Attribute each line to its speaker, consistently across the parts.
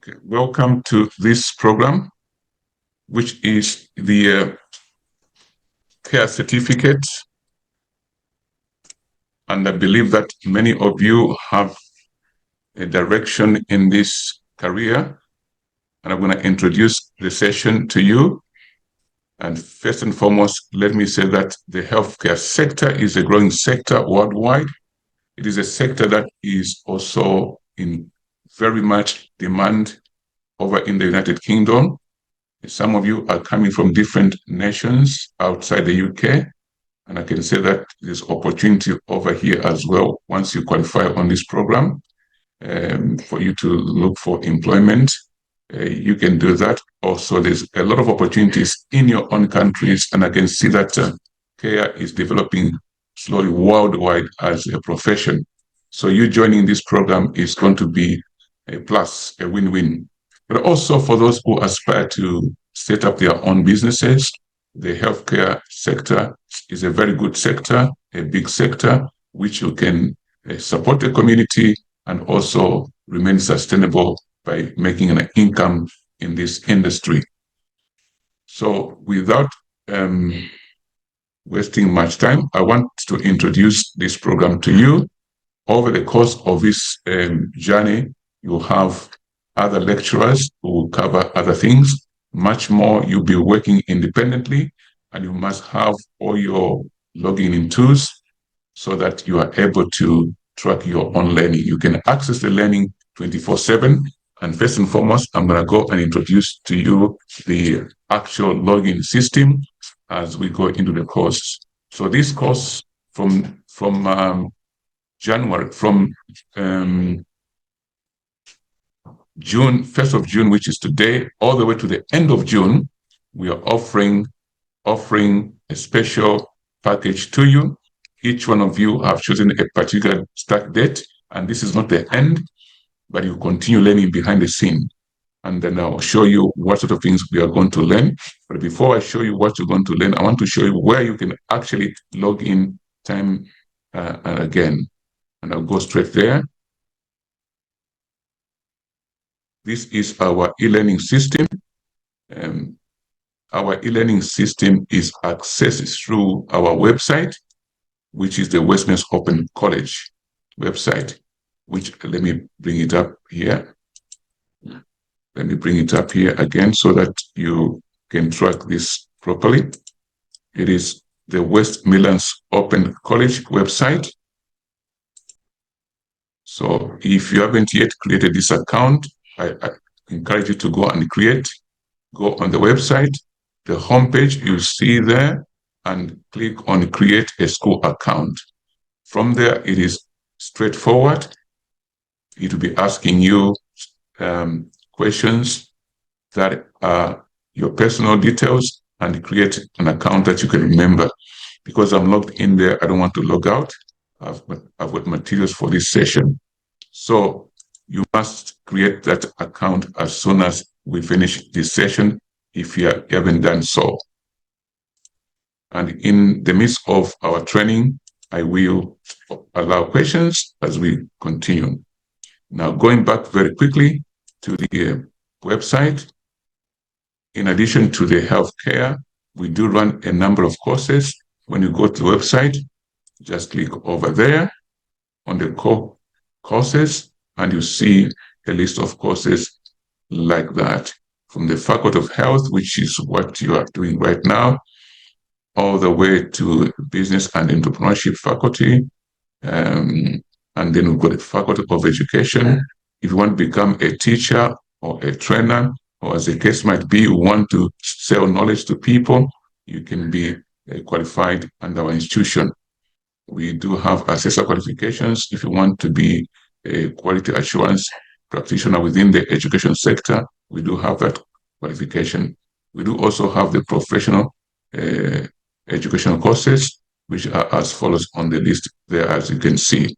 Speaker 1: Okay. Welcome to this program, which is the care certificate. And I believe that many of you have a direction in this career. And I'm going to introduce the session to you. And first and foremost, let me say that the healthcare sector is a growing sector worldwide. It is a sector that is also in very much demand over in the United Kingdom. Some of you are coming from different nations outside the UK, and I can say that there's opportunity over here as well once you qualify on this program for you to look for employment. You can do that. Also, there's a lot of opportunities in your own countries, and I can see that care is developing slowly worldwide as a profession. So you joining this program is going to be a plus, a win-win. But also for those who aspire to set up their own businesses, the healthcare sector is a very good sector, a big sector, which you can support the community and also remain sustainable by making an income in this industry. So without wasting much time, I want to introduce this program to you. Over the course of this journey, you'll have other lecturers who will cover other things. Much more, you'll be working independently, and you must have all your logging in tools so that you are able to track your own learning. You can access the learning 24/7. And first and foremost, I'm going to go and introduce to you the actual login system as we go into the course. So this course from January, from June, 1st of June, which is today, all the way to the end of June, we are offering a special package to you. Each one of you have chosen a particular start date, and this is not the end, but you continue learning behind the scene. And then I'll show you what sort of things we are going to learn. But before I show you what you're going to learn, I want to show you where you can actually log in time and again. And I'll go straight there. This is our e-learning system. Our e-learning system is accessed through our website, which is the Westminster Open College website, which let me bring it up here. Let me bring it up here again so that you can track this properly. It is the West Midlands Open College website. So if you haven't yet created this account, I encourage you to go and go on the website, the homepage you see there, and click on create a school account. From there, it is straightforward. It will be asking you questions that are your personal details and create an account that you can remember. Because I'm logged in there, I don't want to log out. I've got materials for this session. So you must create that account as soon as we finish this session, if you haven't done so. And in the midst of our training, I will allow questions as we continue. Now, going back very quickly to the website, in addition to the healthcare, we do run a number of courses. When you go to the website, just click over there on the core courses, and you see a list of courses like that, from the Faculty of Health, which is what you are doing right now, all the way to Business and Entrepreneurship Faculty, and then we've got the Faculty of Education. If you want to become a teacher or a trainer, or as the case might be, you want to sell knowledge to people, you can be qualified under our institution. We do have assessor qualifications if you want to be a quality assurance practitioner within the education sector. We do have that qualification. We do also have the professional educational courses, which are as follows on the list there, as you can see.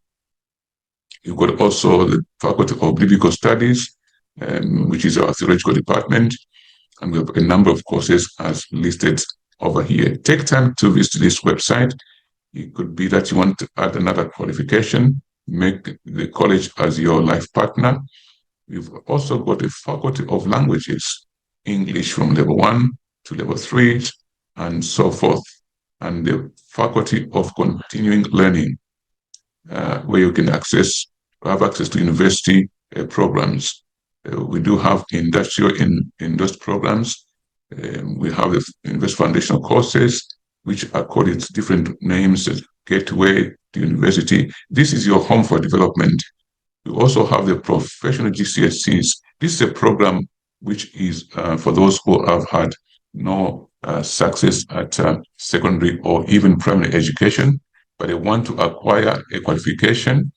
Speaker 1: You've got also the Faculty of Biblical Studies, which is our theological department, and we have a number of courses as listed over here. Take time to visit this website. It could be that you want to add another qualification, make the college as your life partner, We've also got a faculty of languages, English from level 1 to level 3, and so forth. And the faculty of continuing learning, where you can have access to university programs. We do have industrial programs. We have the university foundational courses, which are called its different names, Gateway to University. This is your home for development. We also have the professional GCSEs. This is a program which is for those who have had no success at secondary or even primary education, but they want to acquire a qualification.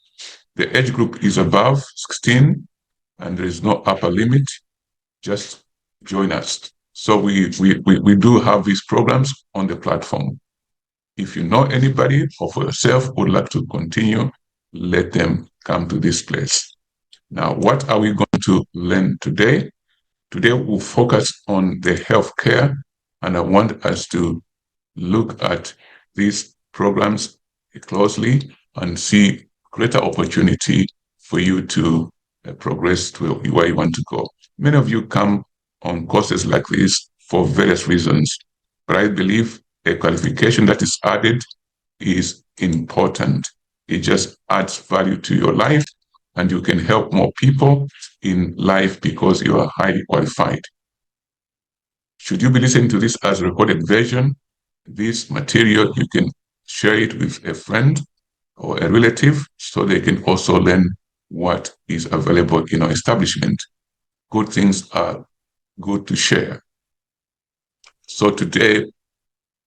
Speaker 1: The age group is above 16 and there is no upper limit. Just join us. So we do have these programs on the platform. If you know anybody or for yourself would like to continue, let them come to this place. Now, what are we going to learn today? Today, we'll focus on the healthcare, and I want us to look at these programs closely and see greater opportunity for you to progress to where you want to go. Many of you come on courses like this for various reasons, but I believe a qualification that is added is important. It just adds value to your life and you can help more people in life because you are highly qualified. Should you be listening to this as a recorded version, this material, you can share it with a friend or a relative so they can also learn what is available in our establishment. Good things are good to share. So today,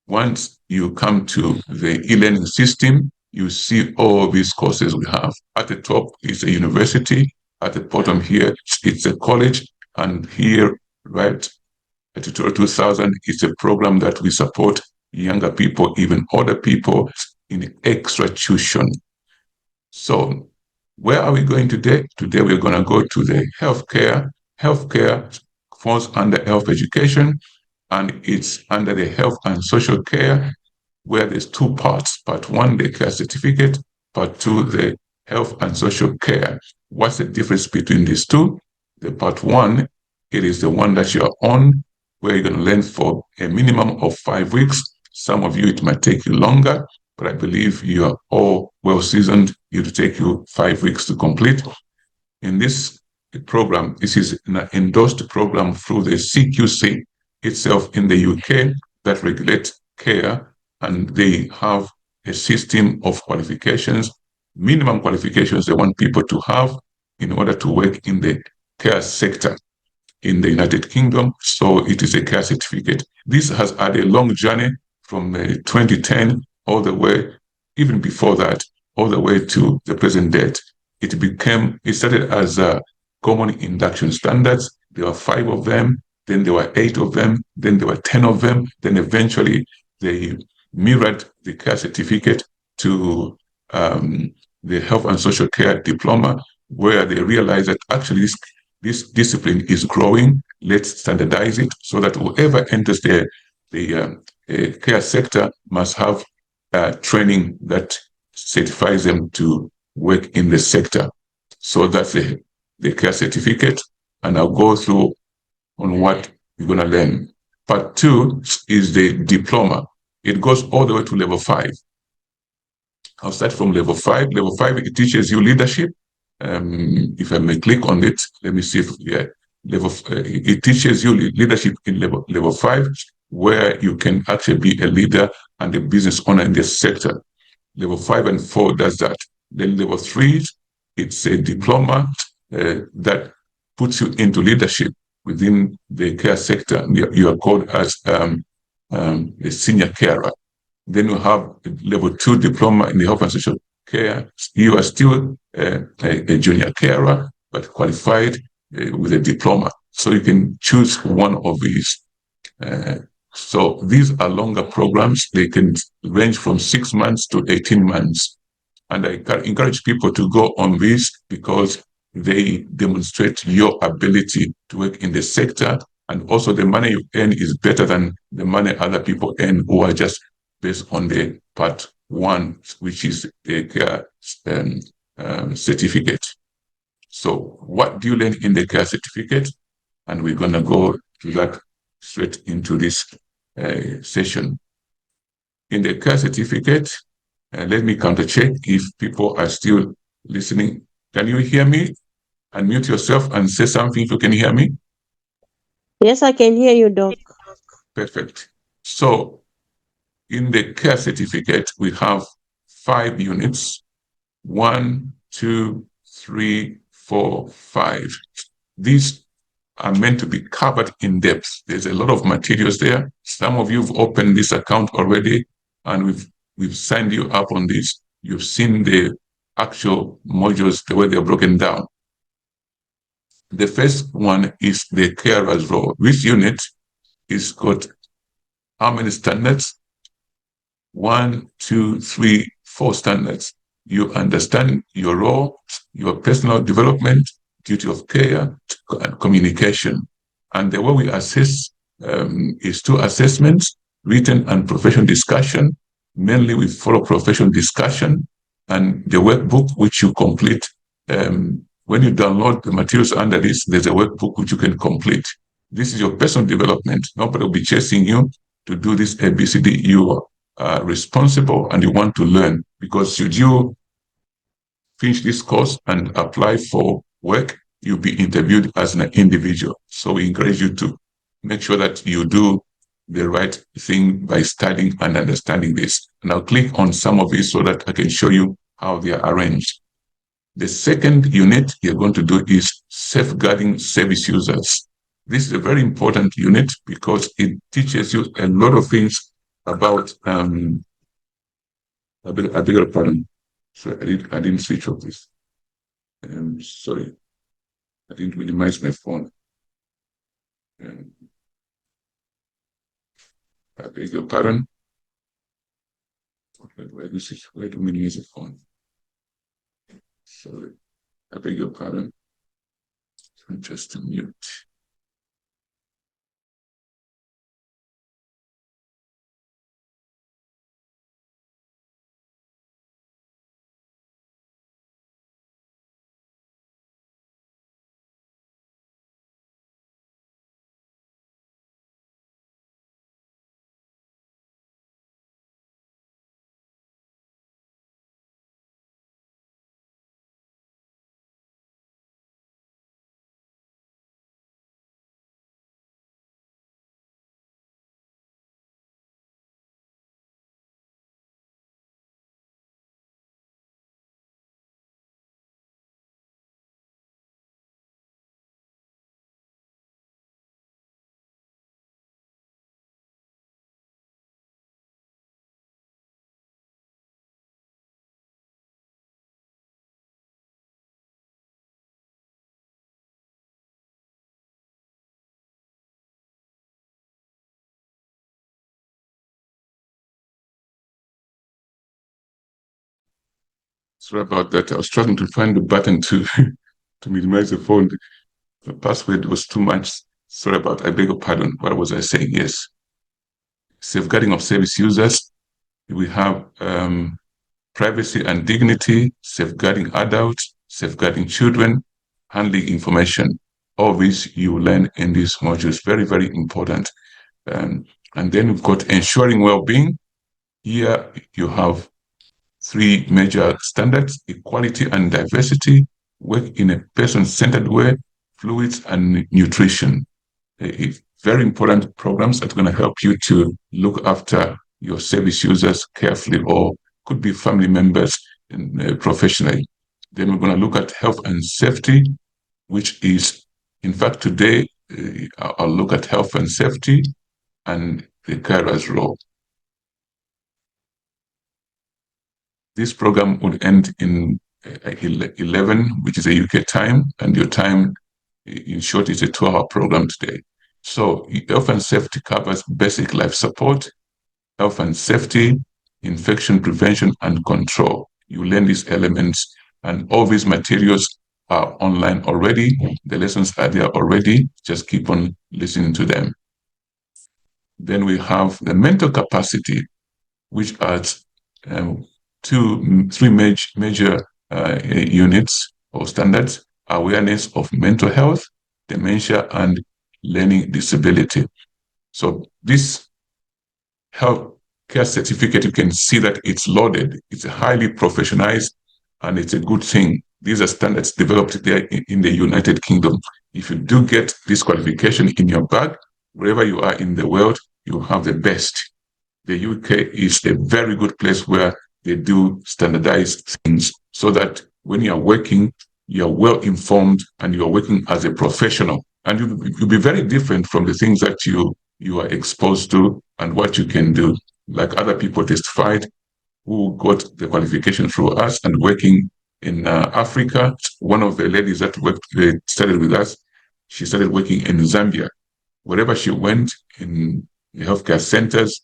Speaker 1: once you come to the e-learning system, you see all these courses we have. At the top is a university. At the bottom here, it's a college. And here, right at Tutorial 2000, it's a program that we support younger people, even older people in extra tuition. So where are we going today? Today, we're going to go to the healthcare. Healthcare falls under health education, and it's under the health and social care, where there's two parts. Part one, the care certificate. Part two, the health and social care. What's the difference between these two? The part one, it is the one that you're on, where you're going to learn for a minimum of 5 weeks. Some of you, it might take you longer, but I believe you are all well seasoned. It'll take you 5 weeks to complete. In this program, this is an endorsed program through the CQC itself in the UK that regulates care, and they have a system of qualifications, minimum qualifications they want people to have in order to work in the care sector in the United Kingdom. So it is a care certificate. This has had a long journey from 2010 all the way, even before that, all the way to the present date. It started as common induction standards. There were 5 of them, then there were 8 of them, then there were 10 of them, then eventually they mirrored the care certificate to the health and social care diploma, where they realized that actually this discipline is growing. Let's standardize it so that whoever enters the care sector must have training that certifies them to work in the sector. So that's the care certificate, and I'll go through on what you're going to learn. Part 2 is the diploma. It goes all the way to level 5. I'll start from level 5. Level 5, it teaches you leadership. If I may click on it, let me see if it teaches you leadership in level 5, where you can actually be a leader and a business owner in this sector. Level 5 and 4 does that. Then level 3, it's a diploma that puts you into leadership within the care sector. You are called as a senior carer. Then you have level 2 diploma in the health and social care. You are still a junior carer, but qualified with a diploma. So you can choose one of these. So these are longer programs. They can range from 6 months to 18 months. And I encourage people to go on this because they demonstrate your ability to work in the sector. And also the money you earn is better than the money other people earn who are just based on the part 1, which is the care certificate. So what do you learn in the care certificate? And we're going to go to that straight into this session. In the care certificate, let me counter check if people are still listening. Can you hear me? Unmute yourself and say something if you can hear me.
Speaker 2: Yes, I can hear you, Doc.
Speaker 1: Perfect. So in the care certificate, we have 5 units. 1, 2, 3, 4, 5. These are meant to be covered in depth. There's a lot of materials there. Some of you have opened this account already, and we've signed you up on this. You've seen the actual modules, the way they're broken down. The first one is the carer's role. Which unit is got how many standards? 1, 2, 3, 4 standards. You understand your role, your personal development, duty of care, and communication. And the way we assess is 2 assessments, written and professional discussion. Mainly we follow professional discussion and the workbook which you complete. When you download the materials under this, there's a workbook which you can complete. This is your personal development. Nobody will be chasing you to do this ABCD. You are responsible and you want to learn, because should you finish this course and apply for work, you'll be interviewed as an individual. So we encourage you to make sure that you do the right thing by studying and understanding this. And I'll click on some of these so that I can show you how they are arranged. The second unit you're going to do is safeguarding service users. This is a very important unit because it teaches you a lot of things about, I beg your pardon. Sorry, I didn't switch off this. Sorry, I didn't minimize my phone. I beg your pardon. Where do minimize the phone? Sorry, I beg your pardon. Just to mute. Sorry about that. I was struggling to find the button to to minimize the phone. The password was too much. Sorry about. I beg your pardon. What was I saying? Yes. Safeguarding of service users. We have privacy and dignity, safeguarding adults, safeguarding children, handling information. All these you learn in these modules. Very, very important. And then we've got ensuring well-being. Here you have 3 major standards: equality and diversity, work in a person-centered way, fluids and nutrition. Very important programs that are going to help you to look after your service users carefully, or could be family members professionally. Then we're going to look at health and safety, which is, in fact, today I'll look at health and safety and the carer's role. This program would end in 11, which is a UK time, and your time, in short, is a 2-hour program today. So health and safety covers basic life support, health and safety, infection prevention and control. You learn these elements, and all these materials are online already. The lessons are there already. Just keep on listening to them. Then we have the mental capacity, which adds 3 major units or standards: awareness of mental health, dementia, and learning disability. So this health care certificate, you can see that it's loaded, it's highly professionalized, and it's a good thing. These are standards developed there in the United Kingdom. If you do get this qualification in your bag, wherever you are in the world, you have the best. The UK is a very good place where they do standardized things so that when you are working, you're well informed and you're working as a professional. And you'll be very different from the things that you are exposed to and what you can do. Like other people testified who got the qualification through us and working in Africa. One of the ladies that started with us, she started working in Zambia. Wherever she went in the healthcare centers,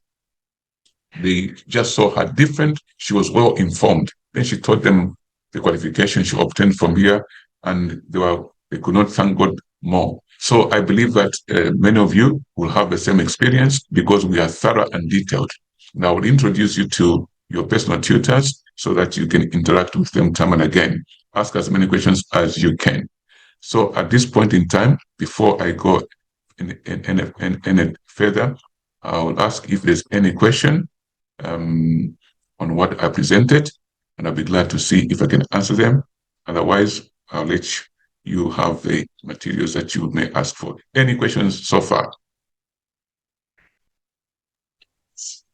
Speaker 1: they just saw her different. She was well informed. Then she taught them the qualification she obtained from here, and they could not thank God more. So I believe that many of you will have the same experience because we are thorough and detailed. Now I will introduce you to your personal tutors so that you can interact with them time and again. Ask as many questions as you can. So at this point in time, before I go any further, I will ask if there's any question on what I presented, and I'll be glad to see if I can answer them. Otherwise, I'll let you have the materials that you may ask for. Any questions so far?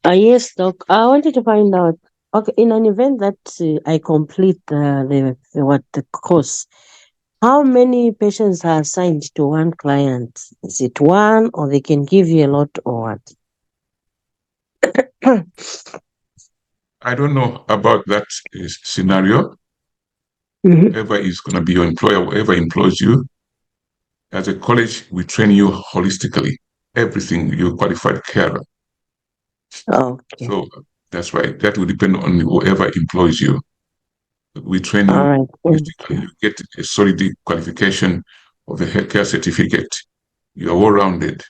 Speaker 2: Yes, Doc. I wanted to find out. Okay, in an event that I complete the course, how many patients are assigned to one client? Is it one, or they can give you a lot, or what?
Speaker 1: I don't know about that scenario.
Speaker 2: Mhm.
Speaker 1: Whoever is going to be your employer, whoever employs you, as a college, we train you holistically. Everything, you're qualified carer.
Speaker 2: Okay.
Speaker 1: So that's right. That will depend on whoever employs you. We train
Speaker 2: All
Speaker 1: you
Speaker 2: right. Thank
Speaker 1: holistically.
Speaker 2: you.
Speaker 1: You get a solid qualification of the healthcare certificate. You are well-rounded.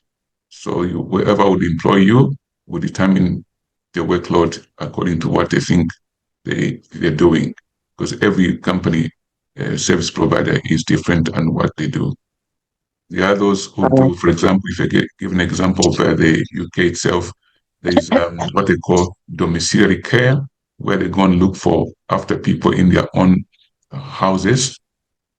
Speaker 1: So whoever would employ you will determine the workload according to what they think they're doing. Because every company service provider is different and what they do. There are those who
Speaker 2: All right.
Speaker 1: do, for example, if I give an example of the UK itself, there's what they call domiciliary care, where they go and look for after people in their own houses.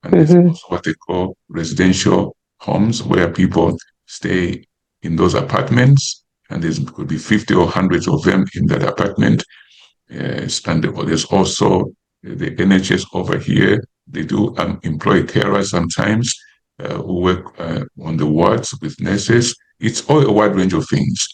Speaker 1: And there's
Speaker 2: Mm-hmm.
Speaker 1: also what they call residential homes, where people stay in those apartments, and there could be 50 or hundreds of them in that apartment. Yes, and there's also the NHS over here. They do employ carers sometimes who work on the wards with nurses. It's all a wide range of things.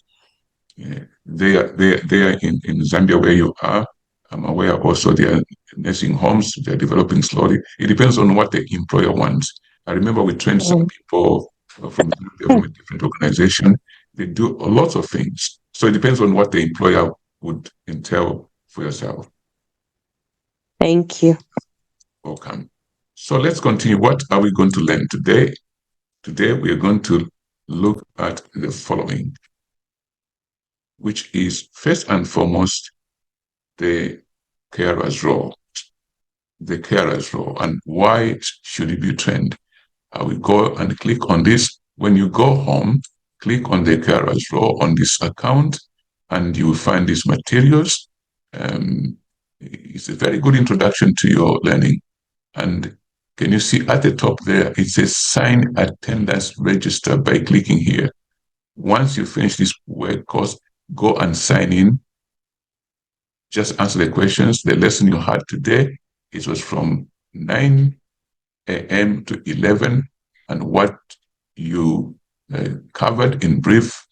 Speaker 1: Yeah. They are in Zambia where you are. I'm aware also there are nursing homes. They're developing slowly. It depends on what the employer wants. I remember we trained some people from Zambia from a different organization. They do lots of things. So it depends on what the employer would entail for yourself.
Speaker 2: Thank you.
Speaker 1: Welcome. So let's continue. What are we going to learn today? Today we are going to look at the following, which is first and foremost the carer's role. The carer's role and why should it be trained? I will go and click on this. When you go home, click on the carer's role on this account and you will find these materials. It's a very good introduction to your learning. And can you see at the top there, it says sign attendance register by clicking here. Once you finish this work course, go and sign in. Just answer the questions. The lesson you had today, it was from 9 a.m. to 11, and what you covered in brief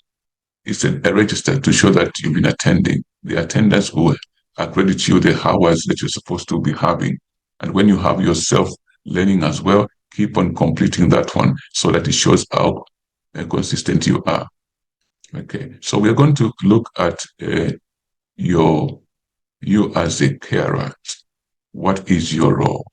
Speaker 1: is a register to show that you've been attending. The attendance will accredit you the hours that you're supposed to be having. And when you have yourself learning as well, keep on completing that one so that it shows how consistent you are. Okay, so we're going to look at you as a carer. What is your role?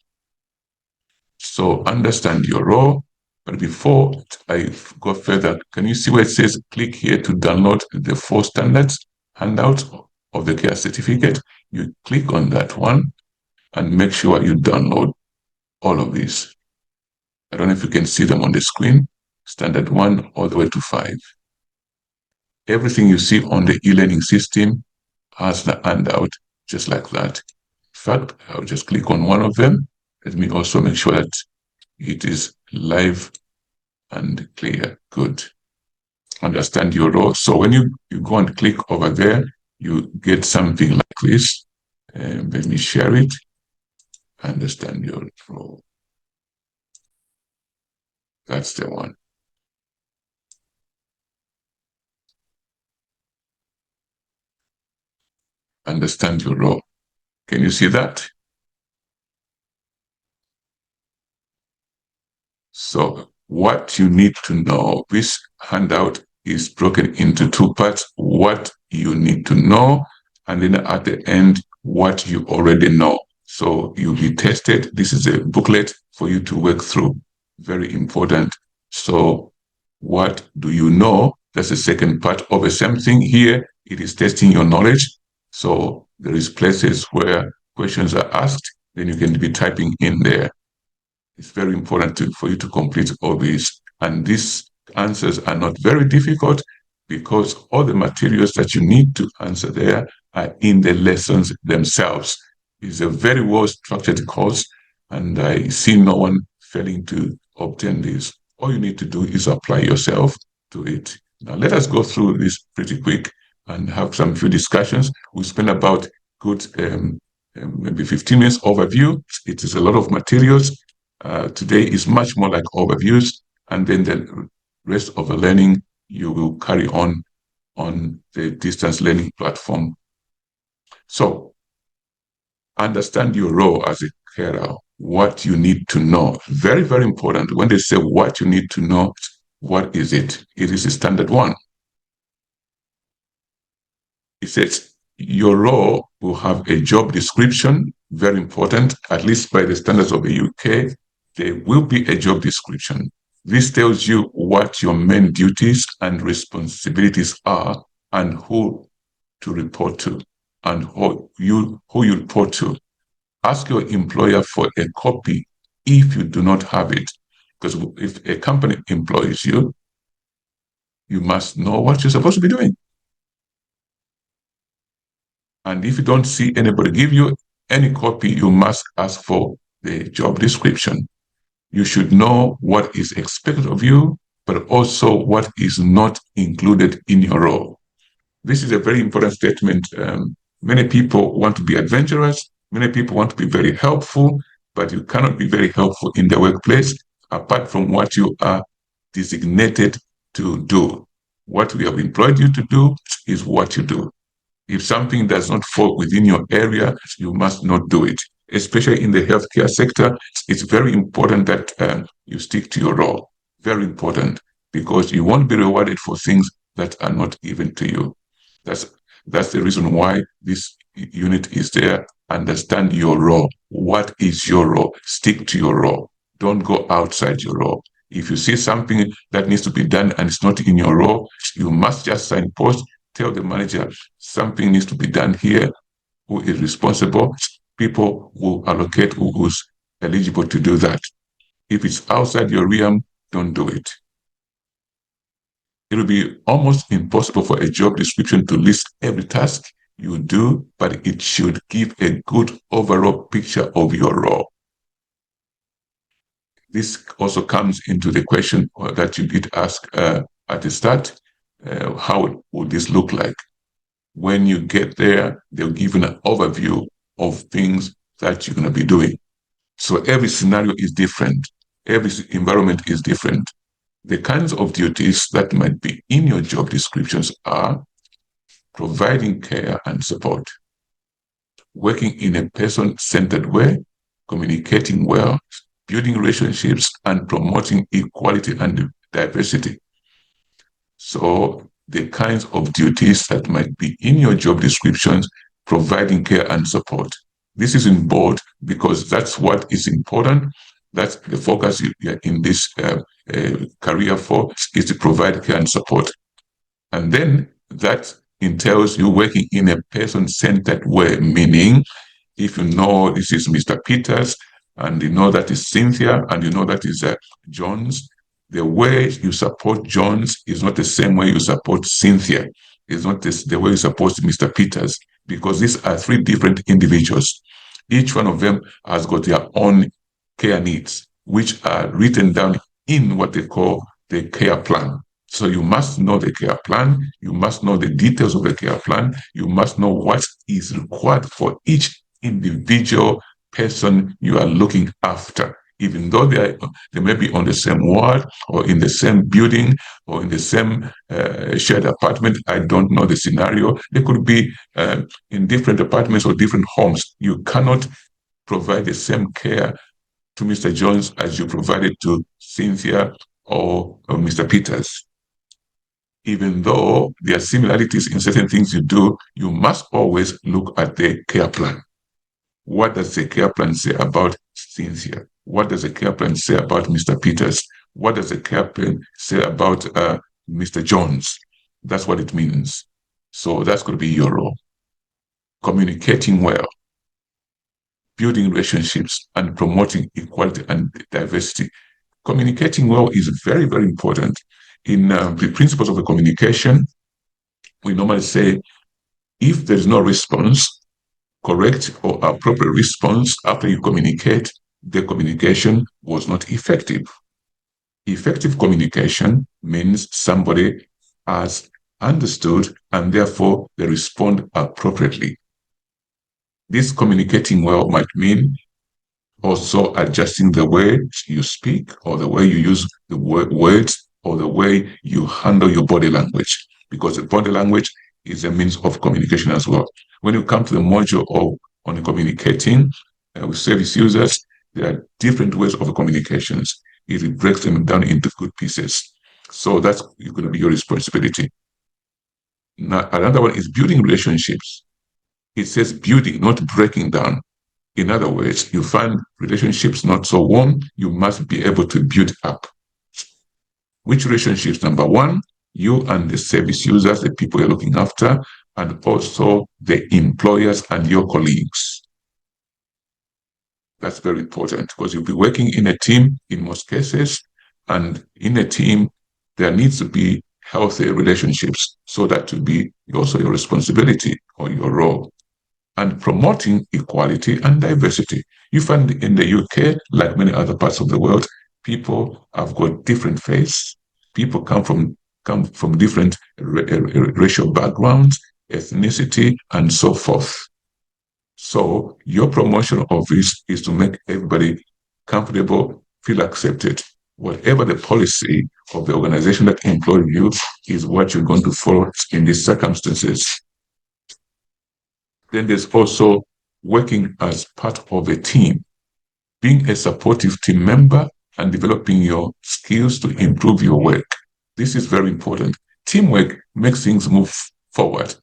Speaker 1: So understand your role. But before I go further, can you see where it says click here to download the 4 standards handout of the care certificate? You click on that one and make sure you download all of these. I don't know if you can see them on the screen, standard 1 all the way to 5. Everything you see on the e-learning system has the handout just like that. In fact, I'll just click on one of them. Let me also make sure that it is live and clear. Good. Understand your role. So when you go and click over there, you get something like this. Let me share it. Understand your role. That's the one. Understand your role. Can you see that? So what you need to know, this handout is broken into 2 parts, what you need to know, and then at the end, what you already know. So you'll be tested. This is a booklet for you to work through. Very important. So what do you know? That's the second part of the same thing here. It is testing your knowledge. So there is places where questions are asked, then you can be typing in there. It's very important for you to complete all these. And these answers are not very difficult because all the materials that you need to answer there are in the lessons themselves. It's a very well structured course, and I see no one failing to obtain this. All you need to do is apply yourself to it. Now, let us go through this pretty quick and have some few discussions. We spend about good maybe 15 minutes overview. It is a lot of materials. Today is much more like overviews, and then the rest of the learning you will carry on the distance learning platform. So understand your role as a carer, what you need to know. Very, very important. When they say what you need to know, what is it? It is a standard 1. It says your role will have a job description, very important, at least by the standards of the UK. There will be a job description. This tells you what your main duties and responsibilities are and who to report to and who you report to. Ask your employer for a copy if you do not have it. Because if a company employs you, you must know what you're supposed to be doing. And if you don't see anybody give you any copy, you must ask for the job description. You should know what is expected of you, but also what is not included in your role. This is a very important statement. Many people want to be adventurous. Many people want to be very helpful, but you cannot be very helpful in the workplace apart from what you are designated to do. What we have employed you to do is what you do. If something does not fall within your area, you must not do it. Especially in the healthcare sector, it's very important that you stick to your role. Very important, because you won't be rewarded for things that are not given to you. That's the reason why this unit is there. Understand your role. What is your role? Stick to your role. Don't go outside your role. If you see something that needs to be done and it's not in your role, you must just signpost, tell the manager something needs to be done here. Who is responsible? People will allocate who's eligible to do that. If it's outside your realm, don't do it. It will be almost impossible for a job description to list every task you do, but it should give a good overall picture of your role. This also comes into the question that you did ask at the start. How would this look like? When you get there, they'll give you an overview of things that you're going to be doing. So every scenario is different. Every environment is different. The kinds of duties that might be in your job descriptions are providing care and support, working in a person-centered way, communicating well, building relationships, and promoting equality and diversity. So the kinds of duties that might be in your job descriptions, providing care and support. This is in bold because that's what is important. That's the focus you're in this career for, is to provide care and support. And then that entails you working in a person-centered way, meaning if you know this is Mr. Peters, and you know that is Cynthia, and you know that is Jones, the way you support Jones is not the same way you support Cynthia. It's not the way you support Mr. Peters, because these are three different individuals. Each one of them has got their own care needs, which are written down in what they call the care plan. So you must know the care plan, you must know the details of the care plan, you must know what is required for each individual person you are looking after. Even though they may be on the same ward or in the same building or in the same shared apartment, I don't know the scenario. They could be in different apartments or different homes. You cannot provide the same care to Mr. Jones as you provided to Cynthia or Mr. Peters. Even though there are similarities in certain things you do, you must always look at the care plan. What does the care plan say about Cynthia? What does the care plan say about Mr. Peters? What does the care plan say about Mr. Jones? That's what it means. So that's going to be your role. Communicating well, building relationships, and promoting equality and diversity. Communicating well is very, very important. In the principles of the communication, we normally say if there is no response, correct or appropriate response after you communicate, the communication was not effective. Effective communication means somebody has understood and therefore they respond appropriately. This communicating well might mean also adjusting the way you speak or the way you use the words or the way you handle your body language, because the body language is a means of communication as well. When you come to the module of on communicating with service users, there are different ways of communications. It breaks them down into good pieces. So that's going to be your responsibility. Now, another one is building relationships. It says building, not breaking down. In other words, you find relationships not so warm, you must be able to build up. Which relationships? Number one, you and the service users, the people you're looking after, and also the employers and your colleagues. That's very important because you'll be working in a team in most cases, and in a team, there needs to be healthy relationships. So that will be also your responsibility or your role. And promoting equality and diversity. You find in the UK, like many other parts of the world, people have got different faiths. People come from different racial backgrounds, ethnicity, and so forth. So your promotion of this is to make everybody comfortable, feel accepted. Whatever the policy of the organization that employs you is what you're going to follow in these circumstances. Then there's also working as part of a team, being a supportive team member and developing your skills to improve your work. This is very important. Teamwork makes things move forward.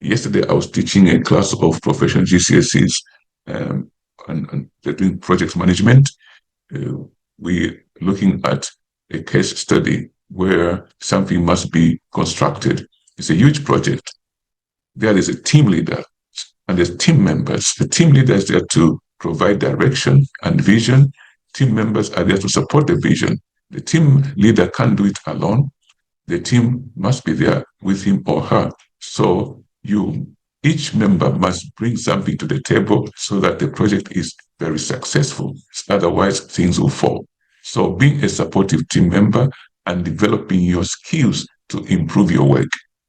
Speaker 1: Yesterday, I was teaching a class of professional GCSEs and they're doing project management. We're looking at a case study where something must be constructed. It's a huge project. There is a team leader and there's team members. The team leader is there to provide direction and vision. Team members are there to support the vision. The team leader can't do it alone. The team must be there with him or her. So each member must bring something to the table so that the project is very successful. Otherwise, things will fall. So being a supportive team member and developing your skills to improve your work.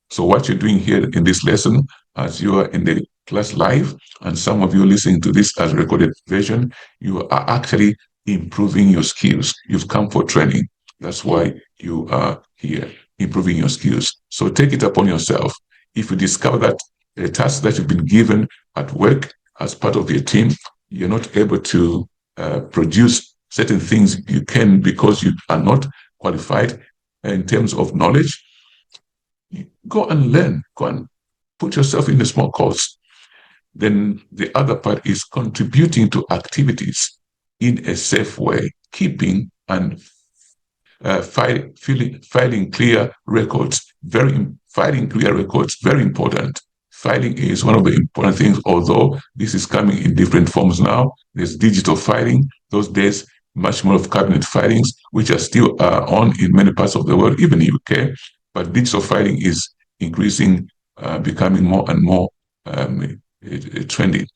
Speaker 1: So what you're doing here in this lesson, as you are in the class live, and some of you listening to this as recorded version, you are actually improving your skills. You've come for training. That's why you are here, improving your skills. So take it upon yourself. If you discover that a task that you've been given at work as part of your team, you're not able to produce certain things you can because you are not qualified in terms of knowledge, go and learn, go and put yourself in a small course. Then the other part is contributing to activities in a safe way, keeping and filing clear records. Filing clear records, very important. Filing is one of the important things, although this is coming in different forms now. There's digital filing. Those days, much more of cabinet filings, which are still on in many parts of the world, even the UK. But digital filing is increasing, becoming more and more trendy.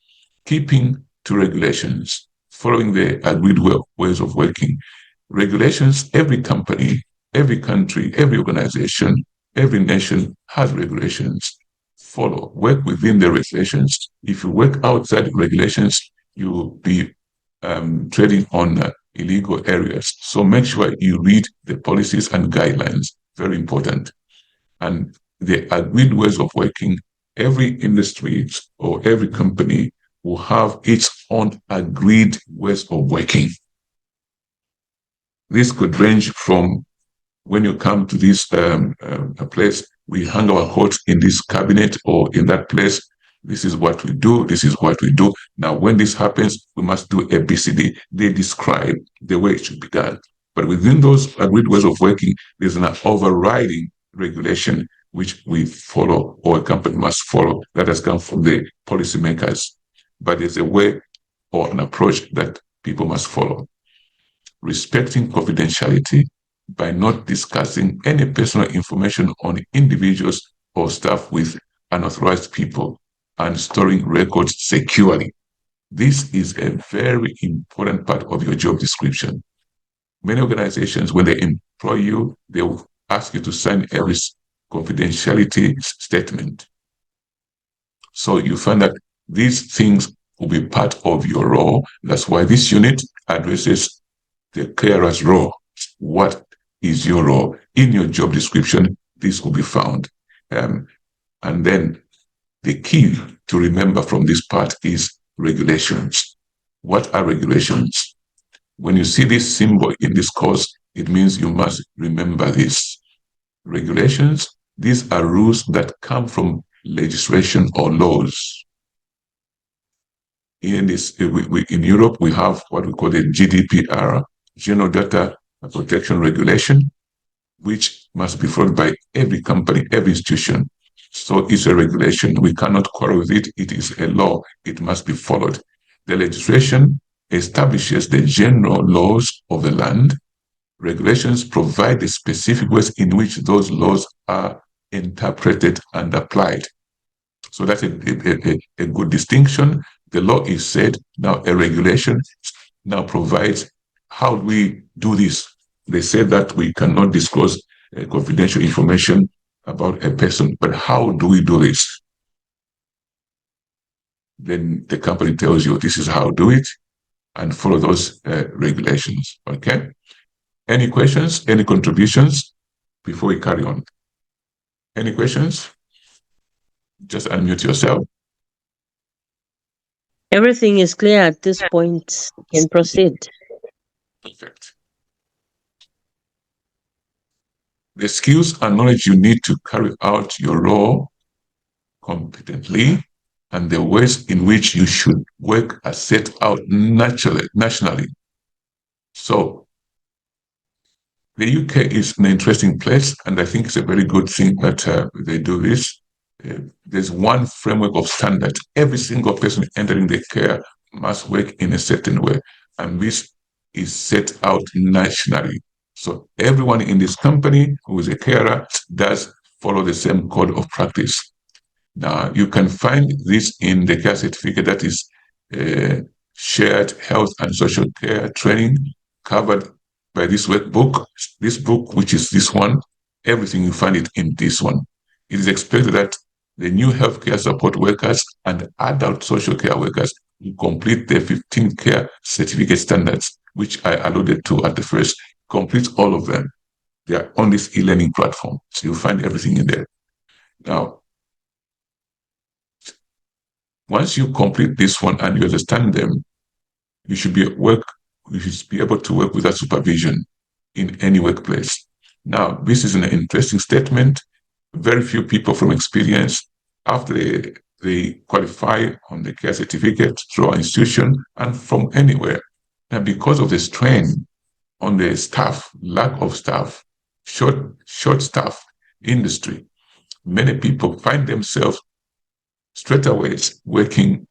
Speaker 1: Keeping to regulations, following the agreed ways of working. Regulations, every company, every country, every organization, every nation has regulations. Follow, work within the regulations. If you work outside regulations, you'll be trading on illegal areas. So make sure you read the policies and guidelines. Very important. And the agreed ways of working, every industry or every company will have its own agreed ways of working. This could range from when you come to this place, we hang our coats in this cabinet or in that place. This is what we do. This is what we do. Now, when this happens, we must do ABCD. They describe the way it should be done. But within those agreed ways of working, there's an overriding regulation which we follow or a company must follow that has come from the policymakers. But there's a way or an approach that people must follow. Respecting confidentiality by not discussing any personal information on individuals or staff with unauthorized people and storing records securely. This is a very important part of your job description. Many organizations, when they employ you, they will ask you to sign a confidentiality statement. So you find that these things will be part of your role. That's why this unit addresses the carer's role. What is your role? In your job description, this will be found. And then the key to remember from this part is regulations. What are regulations? When you see this symbol in this course, it means you must remember this. Regulations, these are rules that come from legislation or laws. In Europe, we have what we call the GDPR, General Data Protection Regulation, which must be followed by every company, every institution. So it's a regulation. We cannot quarrel with it. It is a law. It must be followed. The legislation establishes the general laws of the land. Regulations provide the specific ways in which those laws are interpreted and applied. So that's a good distinction. The law is said, now a regulation now provides how do we do this. They said that we cannot disclose confidential information about a person, but how do we do this? Then the company tells you this is how to do it and follow those regulations, okay? Any questions, any contributions before we carry on? Any questions? Just unmute yourself.
Speaker 2: Everything is clear at this point. You can proceed.
Speaker 1: Perfect. The skills and knowledge you need to carry out your role competently and the ways in which you should work are set out nationally. So the UK is an interesting place, and I think it's a very good thing that they do this. There's one framework of standards. Every single person entering the care must work in a certain way, and this is set out nationally. So everyone in this company who is a carer does follow the same code of practice. Now, you can find this in the care certificate that is shared health and social care training covered by this workbook. This book, which is this one, everything you find it in this one. It is expected that the new healthcare support workers and adult social care workers will complete the 15 care certificate standards, which I alluded to at the first. Complete all of them. They are on this e-learning platform. So you'll find everything in there. Now, once you complete this one and you understand them, you should be able to work without supervision in any workplace. Now, this is an interesting statement. Very few people from experience, after they qualify on the care certificate through our institution and from anywhere. Now, because of the strain on the staff, lack of staff, short staff industry, many people find themselves straight away working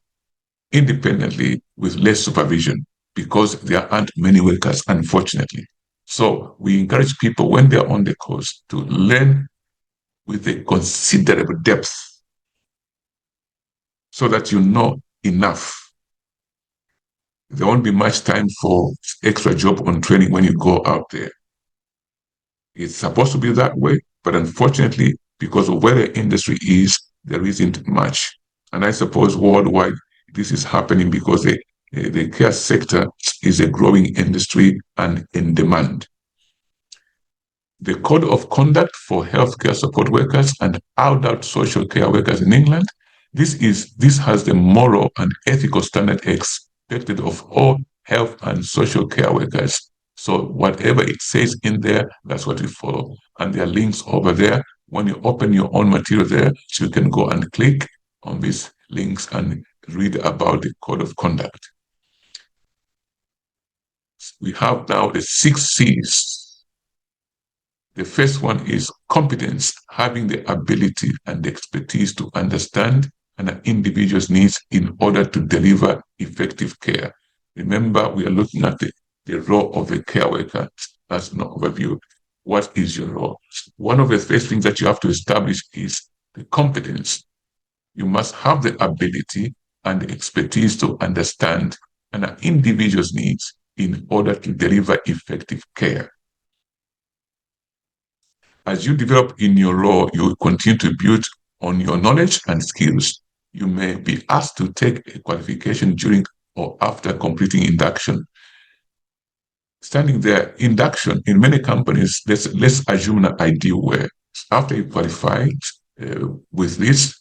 Speaker 1: independently with less supervision because there aren't many workers, unfortunately. So we encourage people when they're on the course to learn with a considerable depth so that you know enough. There won't be much time for extra job on training when you go out there. It's supposed to be that way, but unfortunately, because of where the industry is, there isn't much. And I suppose worldwide, this is happening because the care sector is a growing industry and in demand. The Code of Conduct for Healthcare Support Workers and Adult Social Care Workers in England, this has the moral and ethical standard expected of all health and social care workers. So whatever it says in there, that's what we follow. And there are links over there. When you open your own material there, so you can go and click on these links and read about the Code of Conduct. We have now the 6 C's. The first one is competence, having the ability and the expertise to understand an individual's needs in order to deliver effective care. Remember, we are looking at the role of a care worker as an overview. What is your role? One of the first things that you have to establish is the competence. You must have the ability and the expertise to understand an individual's needs in order to deliver effective care. As you develop in your role, you will continue to build on your knowledge and skills. You may be asked to take a qualification during or after completing induction. Standing there, induction in many companies, let's assume an ideal where after you qualify with this,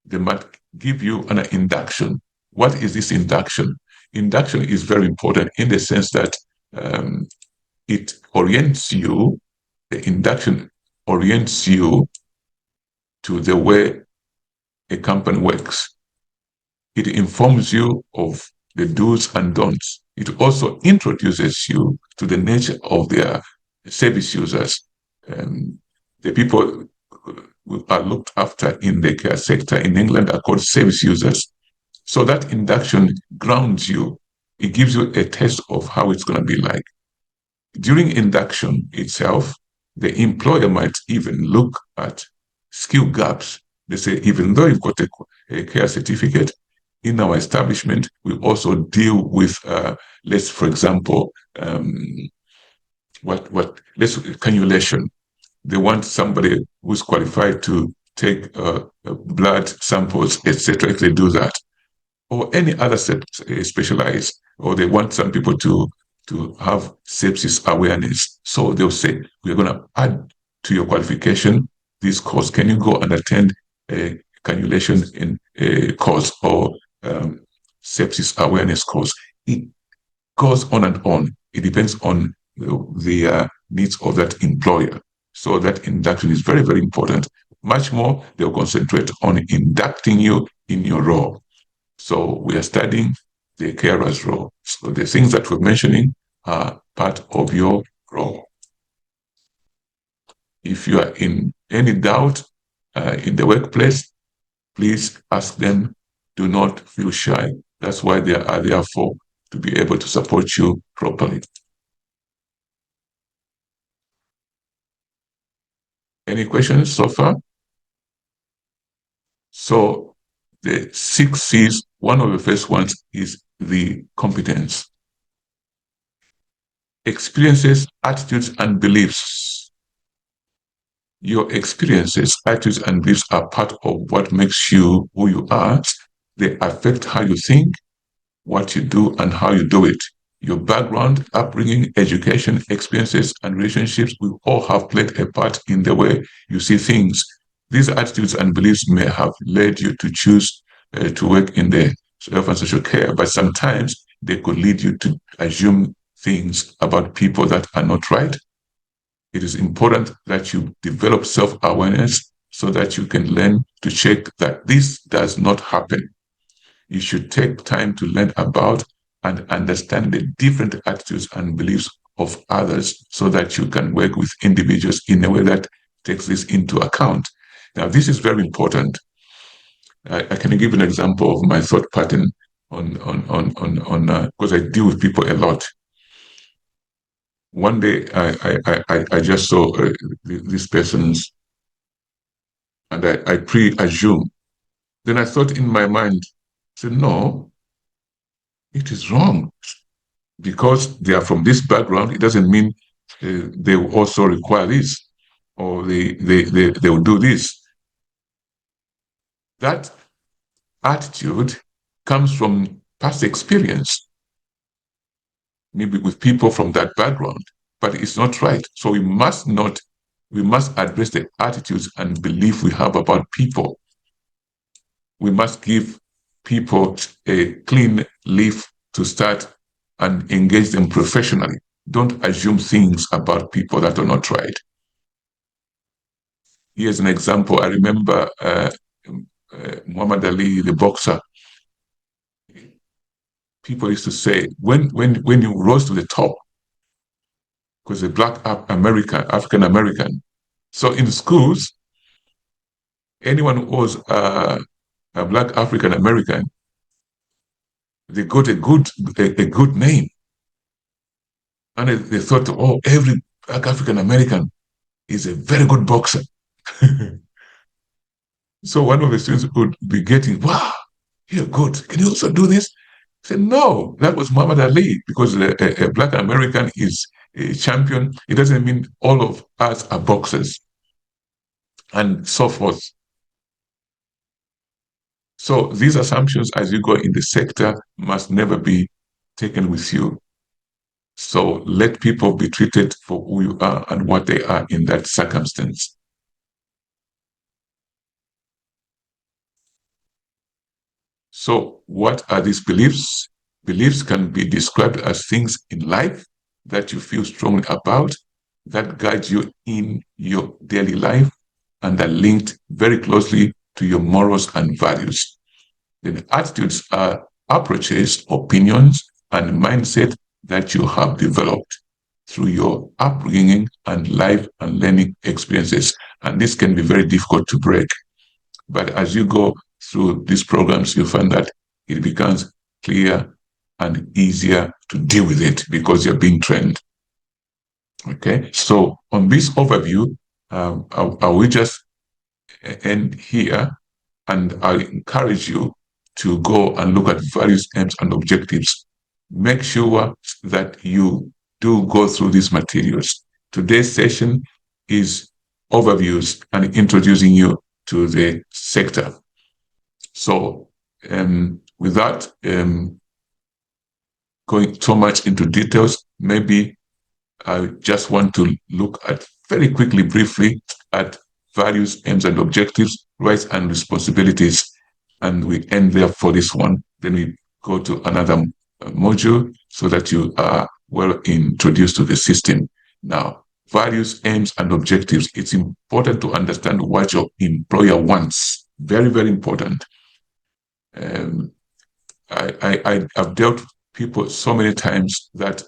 Speaker 1: they might give you an induction. What is this induction? Induction is very important in the sense that it orients you, the induction orients you to the way a company works. It informs you of the do's and don'ts. It also introduces you to the nature of their service users. The people who are looked after in the care sector in England are called service users. So that induction grounds you. It gives you a taste of how it's going to be like. During induction itself, the employer might even look at skill gaps. They say, even though you've got a care certificate, in our establishment, we also deal with, let's, for example, let's cannulation. They want somebody who's qualified to take blood samples, etc. If they do that, or any other specialized, or they want some people to have sepsis awareness. So they'll say, we're going to add to your qualification this course. Can you go and attend a cannulation in a course or sepsis awareness course? It goes on and on. It depends on the needs of that employer. So that induction is very, very important. Much more, they'll concentrate on inducting you in your role. So we are studying the carer's role. So the things that we're mentioning are part of your role. If you are in any doubt in the workplace, please ask them. Do not feel shy. That's why they are there for, to be able to support you properly. Any questions so far? So the 6 C's, one of the first ones is the competence. Experiences, attitudes, and beliefs. Your experiences, attitudes, and beliefs are part of what makes you who you are. They affect how you think, what you do, and how you do it. Your background, upbringing, education, experiences, and relationships will all have played a part in the way you see things. These attitudes and beliefs may have led you to choose to work in the health and social care, but sometimes they could lead you to assume things about people that are not right. It is important that you develop self-awareness so that you can learn to check that this does not happen. You should take time to learn about and understand the different attitudes and beliefs of others so that you can work with individuals in a way that takes this into account. Now, this is very important. I can give an example of my thought pattern on because I deal with people a lot. One day I just saw these persons and I pre-assume. Then I thought in my mind, I said, no, it is wrong. Because they are from this background, it doesn't mean they will also require this or they will do this. That attitude comes from past experience, maybe with people from that background, but it's not right. So we must address the attitudes and belief we have about people. We must give people a clean leaf to start and engage them professionally. Don't assume things about people that are not right. Here's an example. I remember Muhammad Ali, the boxer. People used to say, when you rose to the top, because a black American, African American. So in schools, anyone who was a black African American, they got a good name. And they thought, oh, every black African American is a very good boxer. So one of the students would be getting, wow, you're good. Can you also do this? I said, no, that was Muhammad Ali, because a black American is a champion. It doesn't mean all of us are boxers and so forth. So these assumptions as you go in the sector must never be taken with you. So let people be treated for who you are and what they are in that circumstance. So what are these beliefs? Beliefs can be described as things in life that you feel strongly about, that guide you in your daily life, and are linked very closely to your morals and values. Then attitudes are approaches, opinions, and mindset that you have developed through your upbringing and life and learning experiences. And this can be very difficult to break. But as you go through these programs, you find that it becomes clear and easier to deal with it because you're being trained. Okay, so on this overview, I will just end here, and I encourage you to go and look at values, aims, and objectives. Make sure that you do go through these materials. Today's session is overviews and introducing you to the sector. So without going so much into details, maybe I just want to look at very quickly, briefly, at values, aims, and objectives, rights and responsibilities. And we end there for this one. Then we go to another module so that you are well introduced to the system. Now, values, aims, and objectives. It's important to understand what your employer wants. Very, very important. I've dealt with people so many times that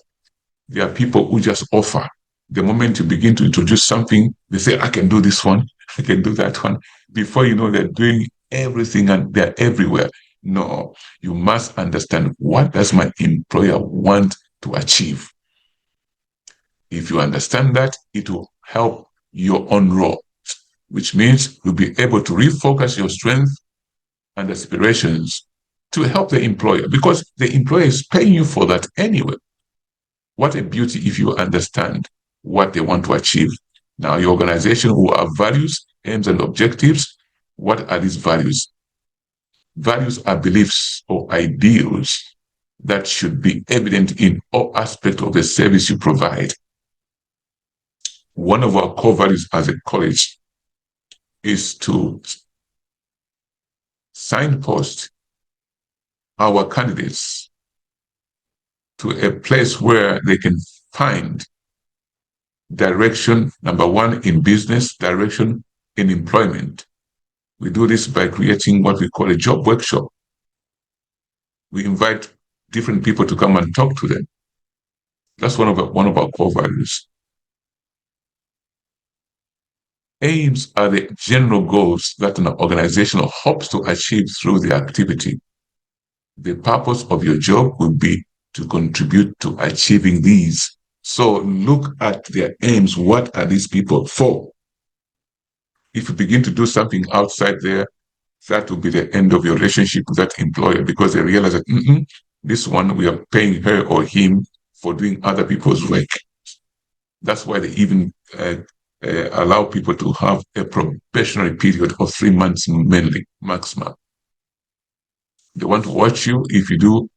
Speaker 1: there are people who just offer. The moment you begin to introduce something, they say, I can do this one, I can do that one. Before you know, they're doing everything and they're everywhere. No, you must understand, what does my employer want to achieve? If you understand that, it will help your own role, which means you'll be able to refocus your strength and aspirations to help the employer, because the employer is paying you for that anyway. What a beauty if you understand what they want to achieve. Now, your organization will have values, aims, and objectives. What are these values? Values are beliefs or ideals that should be evident in all aspects of the service you provide. One of our core values as a college is to signpost our candidates to a place where they can find direction, number one, in business, direction in employment. We do this by creating what we call a job workshop. We invite different people to come and talk to them. That's one of our core values. Aims are the general goals that an organization hopes to achieve through the activity. The purpose of your job will be to contribute to achieving these. So look at their aims. What are these people for? If you begin to do something outside there, that will be the end of your relationship with that employer, because they realize that this one, we are paying her or him for doing other people's work. That's why they even allow people to have a probationary period of 3 months mainly, maximum. They want to watch you. If you do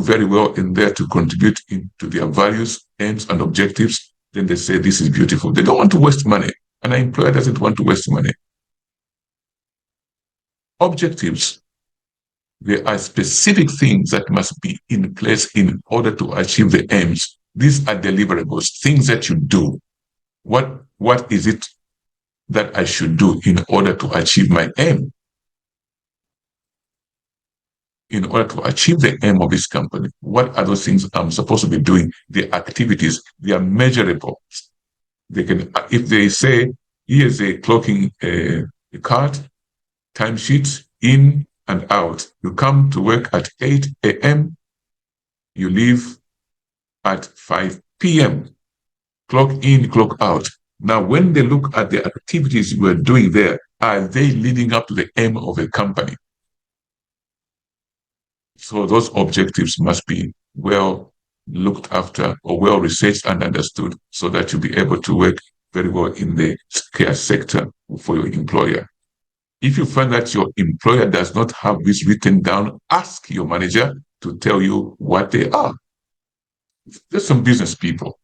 Speaker 1: very well in there to contribute to their values, aims, and objectives, then they say this is beautiful. They don't want to waste money. An employer doesn't want to waste money. Objectives. There are specific things that must be in place in order to achieve the aims. These are deliverables, things that you do. What is it that I should do in order to achieve my aim? In order to achieve the aim of this company, what are those things I'm supposed to be doing? The activities, they are measurable. They can, if they say, here's a clocking card, timesheet in and out. You come to work at 8 a.m., you leave at 5 p.m. Clock in, clock out. Now, when they look at the activities we're doing there, are they leading up to the aim of a company? So those objectives must be well looked after or well researched and understood so that you'll be able to work very well in the care sector for your employer. If you find that your employer does not have this written down, ask your manager to tell you what they are. There's some business people.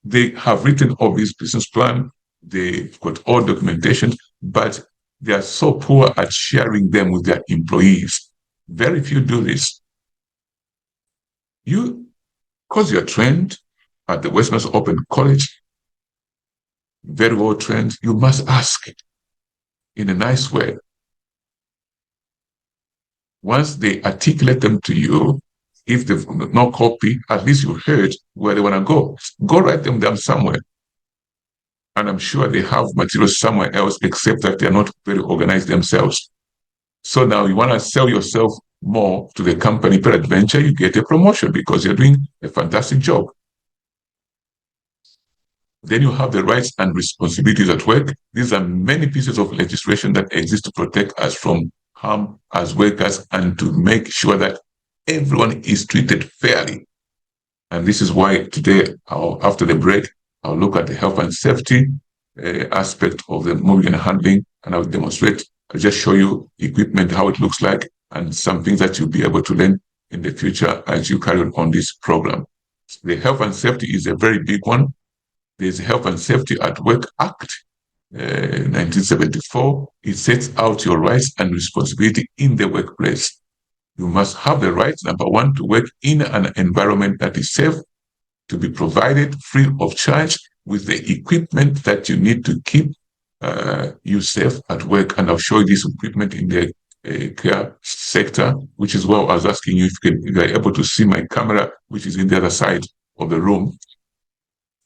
Speaker 1: They have written all this business plan. They've got all documentation, but they are so poor at sharing them with their employees. Very few do this. You, because you're trained at the Westminster Open College, very well trained, you must ask in a nice way. Once they articulate them to you, if they've no copy, at least you heard where they want to go. Go write them down somewhere. And I'm sure they have materials somewhere else, except that they're not very organized themselves. So now you want to sell yourself more to the company, peradventure, you get a promotion because you're doing a fantastic job. Then you have the rights and responsibilities at work. These are many pieces of legislation that exist to protect us from harm as workers and to make sure that everyone is treated fairly. And this is why today, after the break, I'll look at the health and safety aspect of the moving and handling, and I'll demonstrate, I'll just show you equipment, how it looks like, and some things that you'll be able to learn in the future as you carry on this program. The health and safety is a very big one. There's the Health and Safety at Work Act, 1974. It sets out your rights and responsibility in the workplace. You must have the right, number one, to work in an environment that is safe, to be provided free of charge with the equipment that you need to keep you safe at work. And I'll show you this equipment in the care sector, which is why I was asking you if you're able to see my camera, which is in the other side of the room.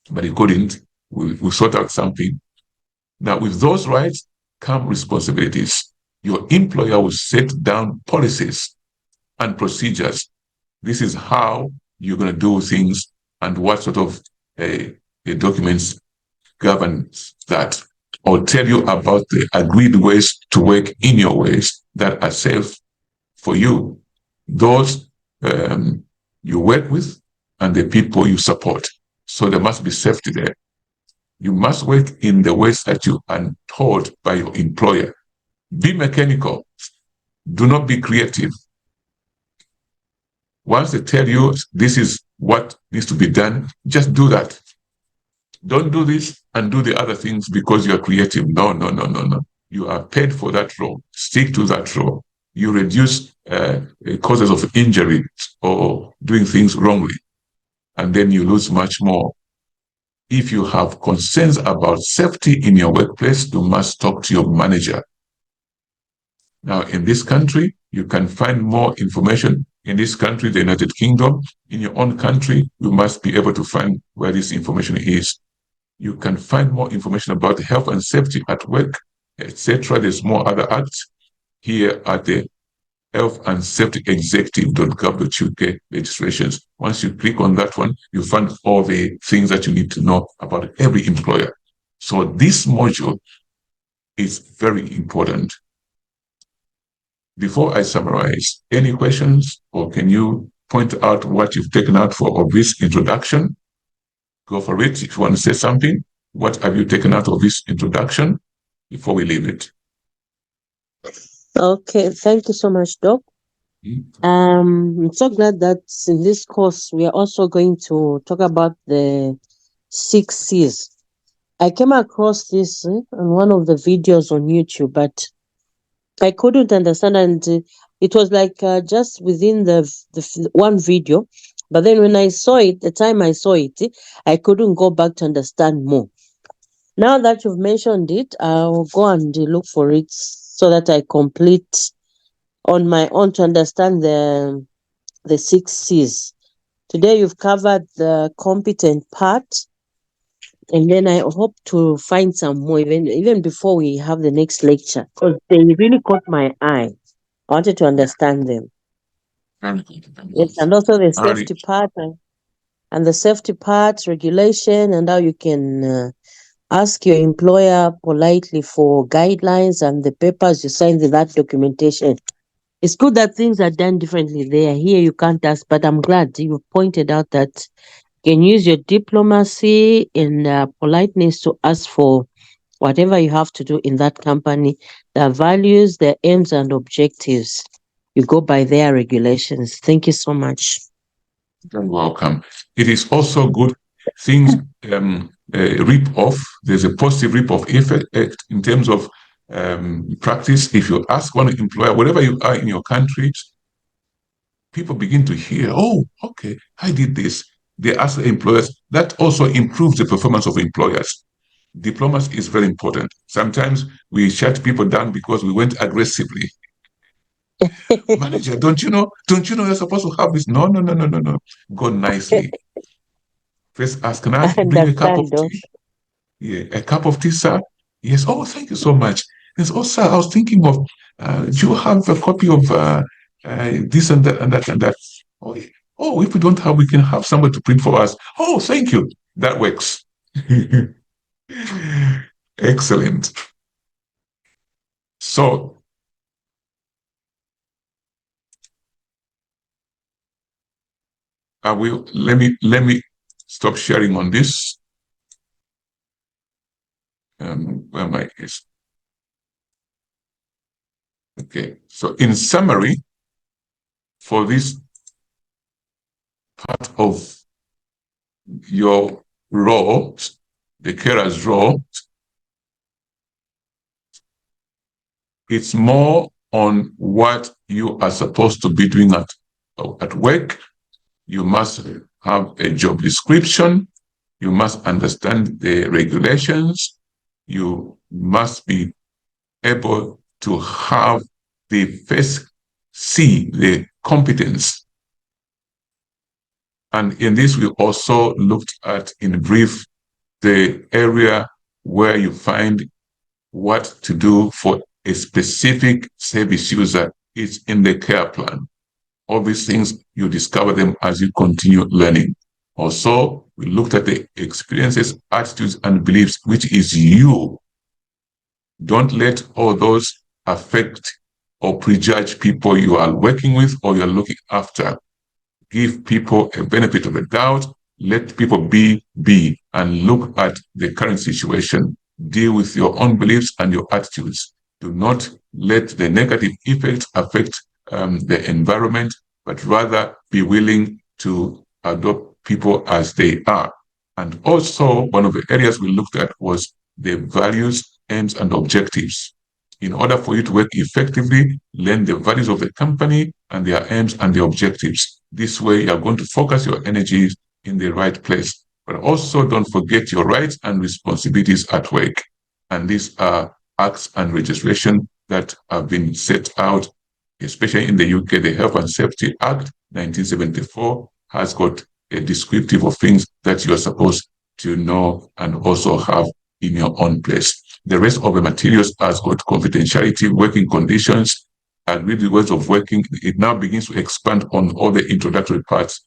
Speaker 1: But you couldn't. We'll sort out something. Now, with those rights come responsibilities. Your employer will set down policies and procedures. This is how you're going to do things and what sort of documents govern that, or tell you about the agreed ways to work in your ways that are safe for you, those you work with, and the people you support. So there must be safety there. You must work in the ways that you are told by your employer. Be mechanical. Do not be creative. Once they tell you this is what needs to be done, just do that. Don't do this and do the other things because you are creative. No, no, no, no, no. You are paid for that role. Stick to that role. You reduce causes of injury or doing things wrongly, and then you lose much more. If you have concerns about safety in your workplace, you must talk to your manager. Now, in this country, you can find more information. In this country, the United Kingdom, in your own country, you must be able to find where this information is. You can find more information about health and safety at work, etc. There's more other acts here at the health and safety executive.gov.uk registrations. Once you click on that one, you find all the things that you need to know about every employer. So this module is very important. Before I summarize, any questions, or can you point out what you've taken out of this introduction? Go for it. If you want to say something, what have you taken out of this introduction before we leave it?
Speaker 2: Okay, thank you so much, Doc. I'm so glad that in this course we are also going to talk about the 6 C's. I came across this on one of the videos on YouTube, but I couldn't understand, and it was like just within the one video. But then when I saw it, the time I saw it, I couldn't go back to understand more. Now that you've mentioned it, I'll go and look for it so that I complete on my own to understand the 6 C's. Today you've covered the competent part, and then I hope to find some more even before we have the next lecture, because they really caught my eye. I wanted to understand them. Yes, and also the safety part and the safety part, regulation, and how you can ask your employer politely for guidelines and the papers you sign in that documentation. It's good that things are done differently there. Here you can't ask, but I'm glad you pointed out that you can use your diplomacy and politeness to ask for whatever you have to do in that company, their values, their aims and objectives. You go by their regulations. Thank you so much.
Speaker 1: You're welcome. It is also good things rip off. There's a positive rip off effect in terms of practice. If you ask one employer, wherever you are in your country, people begin to hear, oh, okay, I did this. They ask the employers. That also improves the performance of employers. Diplomacy is very important. Sometimes we shut people down because we went aggressively. Manager, don't you know you're supposed to have this? No. Go nicely. First ask, can I bring a cup of tea? Yeah, a cup of tea, sir? Yes. Oh, thank you so much. Yes. Oh, sir, I was thinking of, do you have a copy of this and that and that and that? Oh, if we don't have, we can have somebody to print for us. Oh, thank you. That works. Excellent. So, let me stop sharing on this. Where am I? Okay. So, in summary, for this part of your role, the carer's role, it's more on what you are supposed to be doing at work. You must have a job description. You must understand the regulations. You must be able to have the first C, the competence. And in this, we also looked at, in brief, the area where you find what to do for a specific service user is in the care plan. All these things, you discover them as you continue learning. Also, we looked at the experiences, attitudes, and beliefs, which is you. Don't let all those affect or prejudge people you are working with or you're looking after. Give people a benefit of the doubt. Let people be, and look at the current situation. Deal with your own beliefs and your attitudes. Do not let the negative effects affect the environment, but rather be willing to adopt people as they are. And also, one of the areas we looked at was the values, aims, and objectives. In order for you to work effectively, learn the values of the company and their aims and the objectives. This way, you are going to focus your energies in the right place. But also, don't forget your rights and responsibilities at work. And these are acts and registration that have been set out, especially in the UK. The Health and Safety Act 1974 has got a descriptive of things that you are supposed to know and also have in your own place. The rest of the materials has got confidentiality, working conditions, agreed ways of working. It now begins to expand on all the introductory parts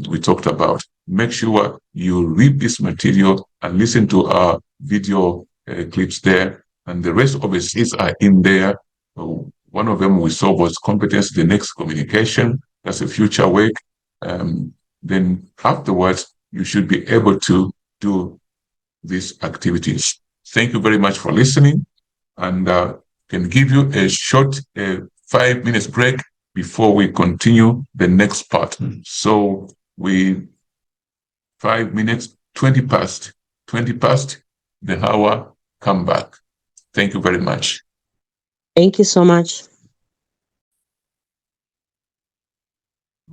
Speaker 1: we talked about. Make sure you read this material and listen to our video clips there. And the rest of the sheets are in there. One of them we saw was competence, the next communication. That's a future work. Then afterwards, you should be able to do these activities. Thank you very much for listening, and can give you a short 5 minutes break before we continue the next part. So 5 minutes, 20 past the hour, come back. Thank you very much.
Speaker 2: Thank you so much.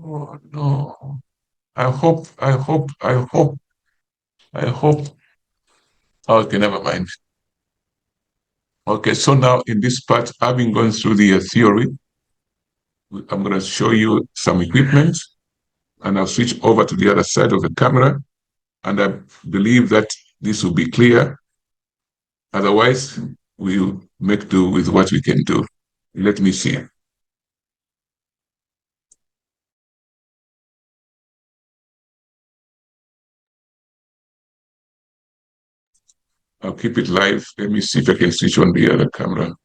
Speaker 1: Oh no. I hope. Okay, never mind. Okay, so now in this part, having gone through the theory, I'm going to show you some equipment, and I'll switch over to the other side of the camera, and I believe that this will be clear. Otherwise, we'll make do with what we can do. Let me see. I'll keep it live. Let me see if I can switch on the other camera.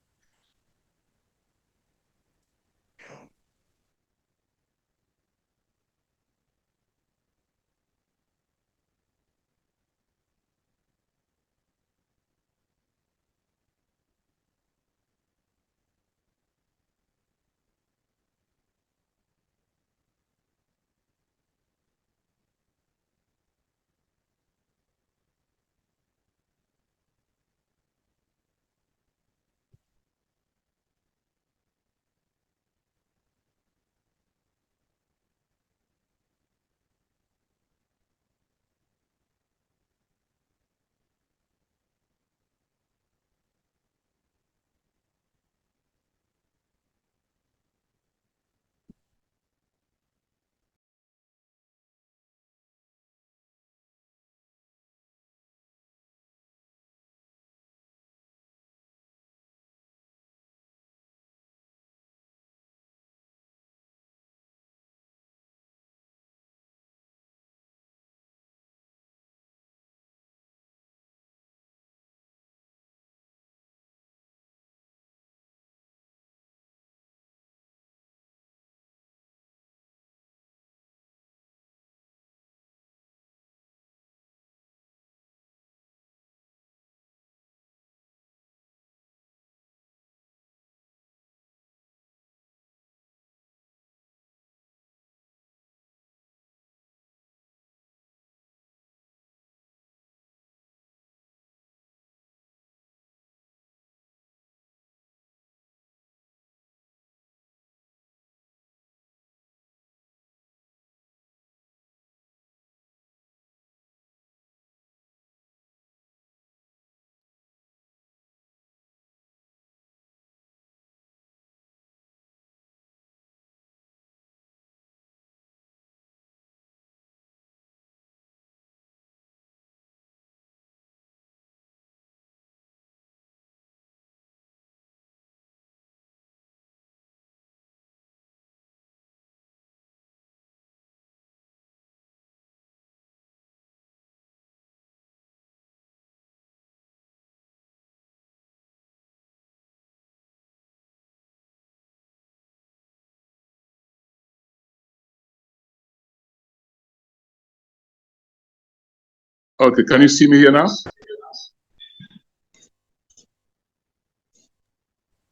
Speaker 1: Okay, can you see me here now?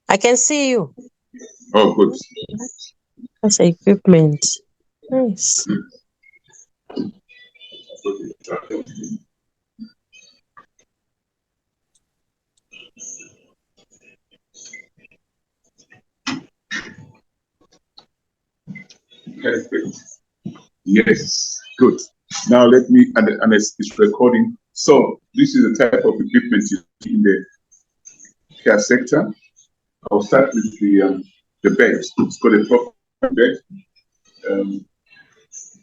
Speaker 2: I can see you.
Speaker 1: Oh, good.
Speaker 2: That's equipment. Nice.
Speaker 1: Perfect. Yes, good. Now let me, and it's recording. So this is the type of equipment in the care sector. I'll start with the bed. It's called a proper bed.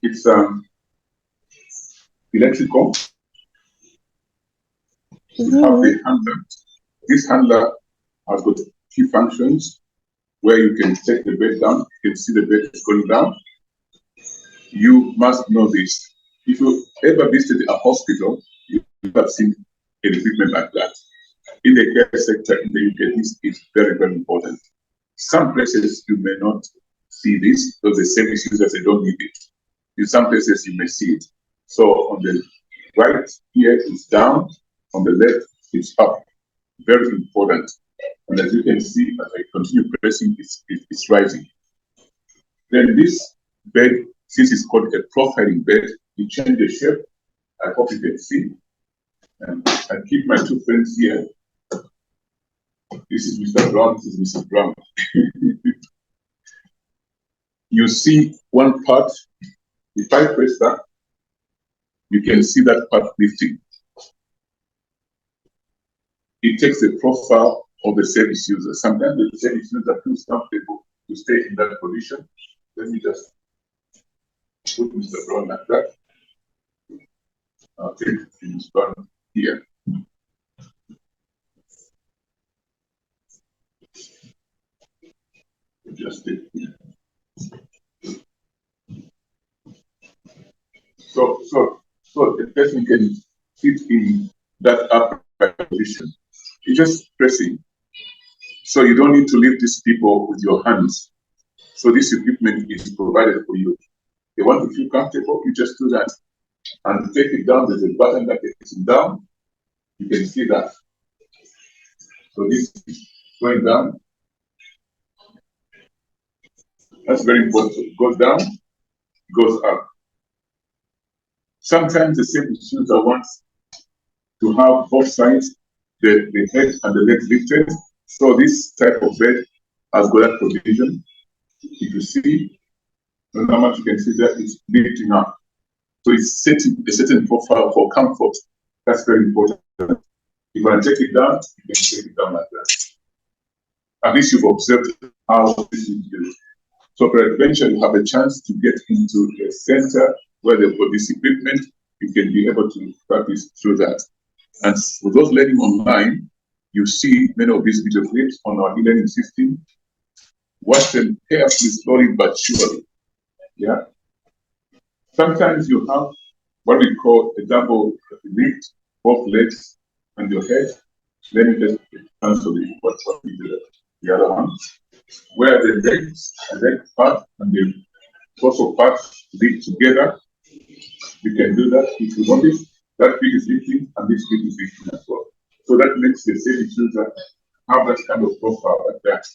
Speaker 1: It's electrical. We have the handler. This handler has got key functions where you can take the bed down, you can see the bed is going down. You must know this. If you ever visited a hospital, you have seen an equipment like that. In the care sector in the UK, this is very, very important. Some places you may not see this because the service users they don't need it. In some places you may see it. So on the right here is down, on the left it's up. Very important. And as you can see, as I continue pressing, it's rising. Then this bed, since it's called a profiling bed, you change the shape. I hope you can see. And I keep my two friends here. This is Mr. Brown, this is Mrs. Brown. You see one part, if I press that, you can see that part lifting. It takes the profile of the service user. Sometimes the service user feels comfortable to stay in that position. Let me just put Mr. Brown like that. I'll take Mr. Brown here. Just take here. So the person can sit in that upright position. You're just pressing. So you don't need to lift these people with your hands. So this equipment is provided for you. They want to feel comfortable, you just do that. And take it down, there's a button that takes it down. You can see that. So this is going down. That's very important. So it goes down, it goes up. Sometimes the service user wants to have both sides, the head and the legs lifted. So this type of bed has got that provision. If you see, no matter how much you can see that it's lifting up. So it's setting a certain profile for comfort. That's very important. If I take it down, you can take it down like that. At least you've observed how this is used. So peradventure you have a chance to get into a center where they've got this equipment, you can be able to practice through that. And for those learning online, you see many of these video clips on our e-learning system. Watch them carefully, slowly but surely. Yeah. Sometimes you have what we call a double lift, both legs and your head. Let me just cancel what we did. The other one, where the legs, the leg part and the torso part lift together. You can do that. If you notice, that bit is lifting and this bit is lifting as well. So that makes the service user have that kind of profile like that.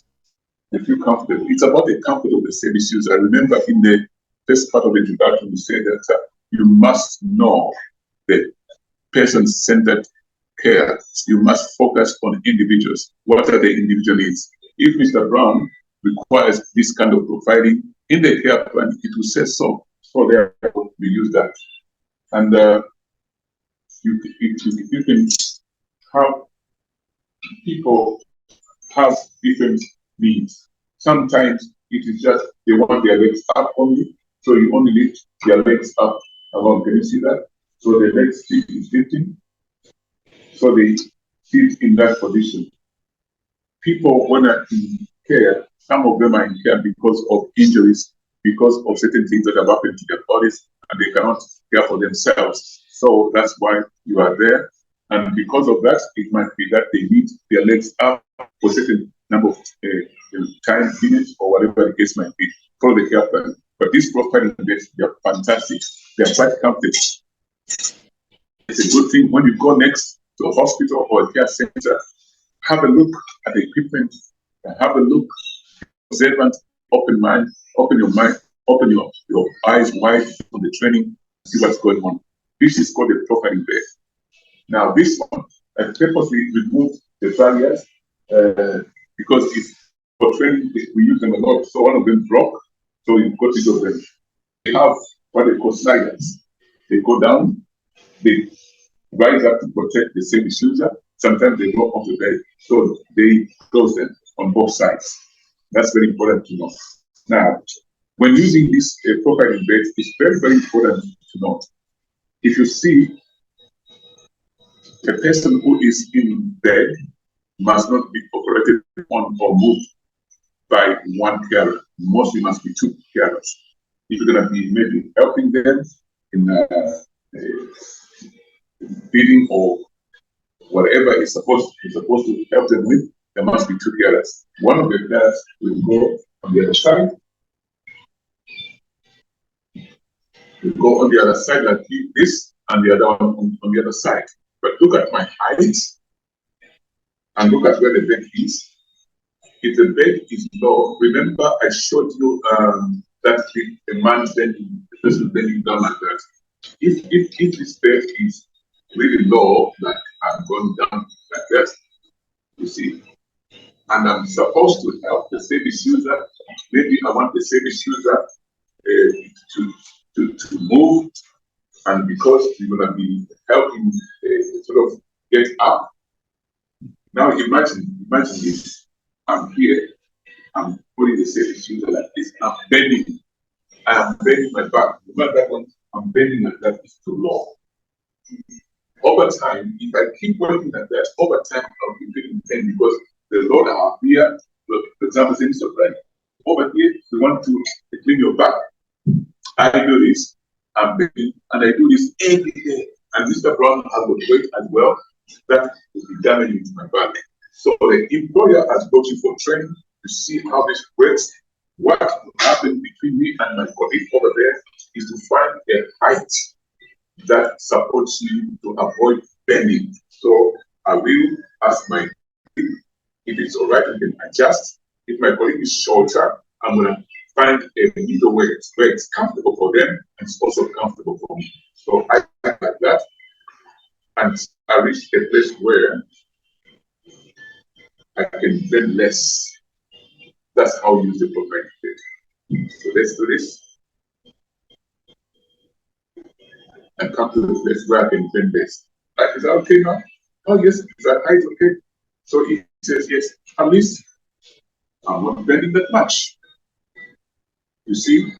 Speaker 1: They feel comfortable. It's about the comfort of the service user. I remember in the first part of the introduction, we said that you must know the person-centered care. You must focus on individuals. What are the individual needs? If Mr. Brown requires this kind of profiling in the care plan, it will say so. So therefore, we use that. And you can have people have different needs. Sometimes it is just they want their legs up only, so you only lift their legs up alone. Can you see that? So the leg stick is lifting, so they sit in that position. People, when are in care, some of them are in care because of injuries, because of certain things that have happened to their bodies, and they cannot care for themselves. So that's why you are there. And because of that, it might be that they need their legs up for a certain number of time, minutes, or whatever the case might be for the care plan. But these profiling beds, they're fantastic. They're quite comfortable. It's a good thing when you go next to a hospital or a care center, have a look at the equipment, have a look, observant, open mind, open your mind, open your eyes wide on the training, see what's going on. This is called a profiling bed. Now this one, I purposely removed the barriers because it's for training, we use them a lot. So one of them broke, so we got rid of them. They have what they call sliders. They go down, they rise up to protect the service user. Sometimes they go off the bed, so they close them on both sides. That's very important to know. Now, when using this profiling bed, it's very, very important to know. If you see A person who is in bed must not be operated on or moved by one carer. Mostly must be two carers. If you're going to be maybe helping them in feeding or whatever is supposed to help them with, there must be two carers. One of the carers will go on the other side, like this, and the other one on the other side. But look at my height and look at where the bed is. If the bed is low, remember I showed you that the man bending, the person bending down like that. If this bed is really low, like I'm going down like that, you see, and I'm supposed to help the service user, maybe I want the service user to move, and because you're going to be helping sort of get up. Now imagine this. I'm here. I'm putting the service user like this. I'm bending. I am bending my back. Remember that one? I'm bending like that. It's too low. Over time, if I keep working like that, over time I'll be feeling pain because the load up here, for example, things are right. Over here, we want to clean your back. I do this, I'm bending, and I do this every day. And Mr. Brown has got weight as well. That will be damaging to my back. So the employer has got you for training to see how this works. What will happen between me and my colleague over there is to find a height that supports you to avoid bending. So I will ask my colleague if it's all right, we can adjust. If my colleague is shorter, I'm going to find a middle way where it's comfortable for them and it's also comfortable for me. So I like that, and I reach a place where I can bend less. That's how we use the profile bed. So let's do this and come to the place where I can bend less. Is that okay now? Oh yes, is that height okay? So he says yes. At least I'm not bending that much. You see,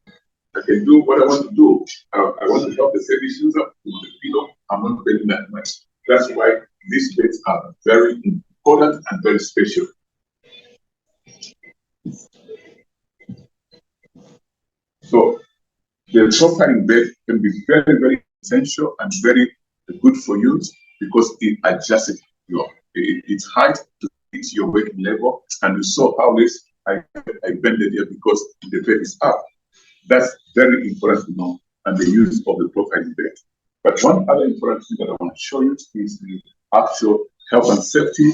Speaker 1: I can do what I want to do. I want to help the service user with the pillow. I'm not bending that much. That's why these beds are very important and very special. So the profiling bed can be very, very essential and very good for you because it adjusts its height to fit your weight level. And you saw how this I bended here because the bed is up. That's very important to know, and the use of the profiling bed. But one other important thing that I want to show you is the actual health and safety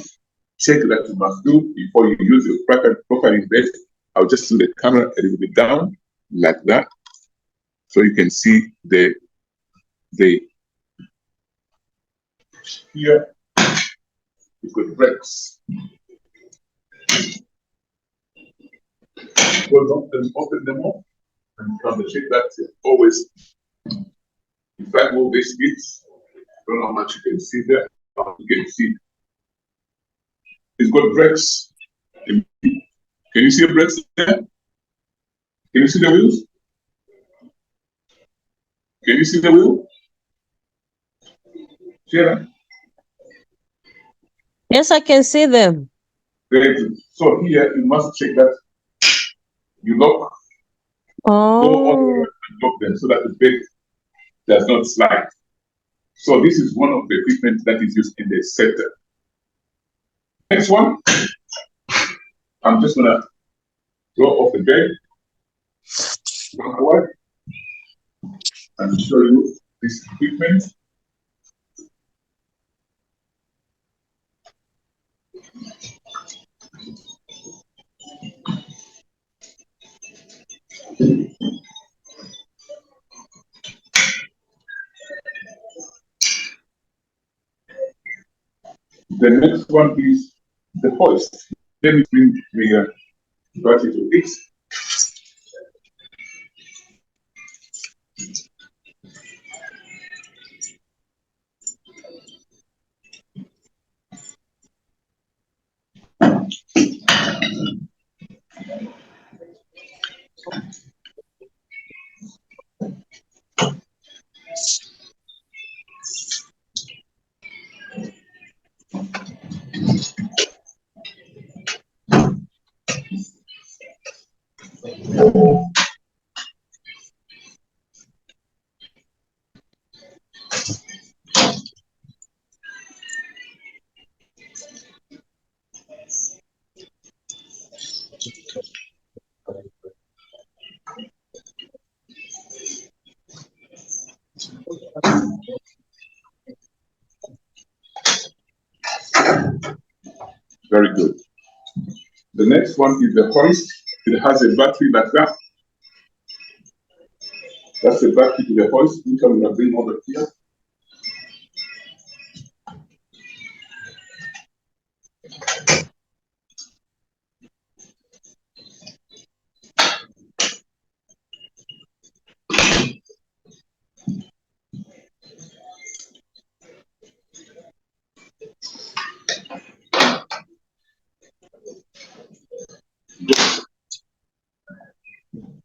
Speaker 1: check that you must do before you use the profiling bed. I'll just do the camera a little bit down like that, so you can see the here you could brakes. Open them up and come to check that always. If I move this bit, I don't know how much you can see there. You can see it's got brakes. Can you see the brakes there? Can you see the wheels? Can you see the wheel? Shara?
Speaker 2: Yes, I can see them.
Speaker 1: Very good. So here you must check that you lock, go all the way and lock them so that the bed does not slide. So this is one of the equipment that is used in the sector. Next one, I'm just gonna go off the bed, go forward, and show you this equipment. The next one is the hoist. Let me bring the battery to it. Very good. The next one is the hoist. It has a battery like that. That's the battery to the hoist, which I'm going to bring over here.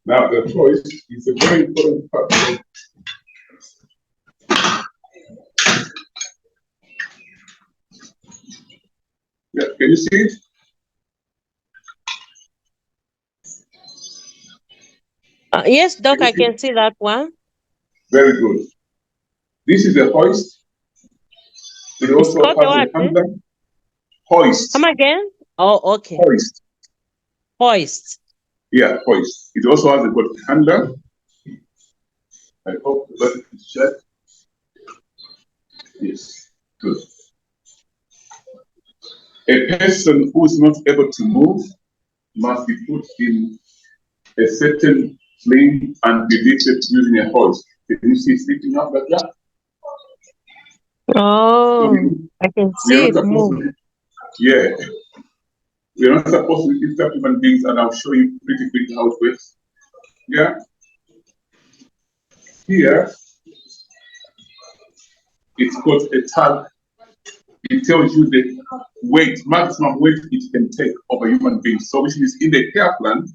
Speaker 1: Now, the hoist is a very important part of yeah, can you see it?
Speaker 2: Yes, Doc, I can see that one.
Speaker 1: Very good. This is a hoist. It also has a handler. Hoist.
Speaker 2: Come again? Oh, okay.
Speaker 1: Hoist.
Speaker 2: Hoist.
Speaker 1: Yeah, hoist. It also has a good handler. I hope the button is shut. Yes, good. A person who is not able to move must be put in a certain plane and be lifted using a hoist. Can you see it sticking up like that?
Speaker 2: Oh, so I can see it move.
Speaker 1: Yeah. We're not supposed to lift up human beings, and I'll show you pretty quickly how it works. Yeah. Here, it's got a tag. It tells you the weight, maximum weight it can take of a human being. So which means in the care plan,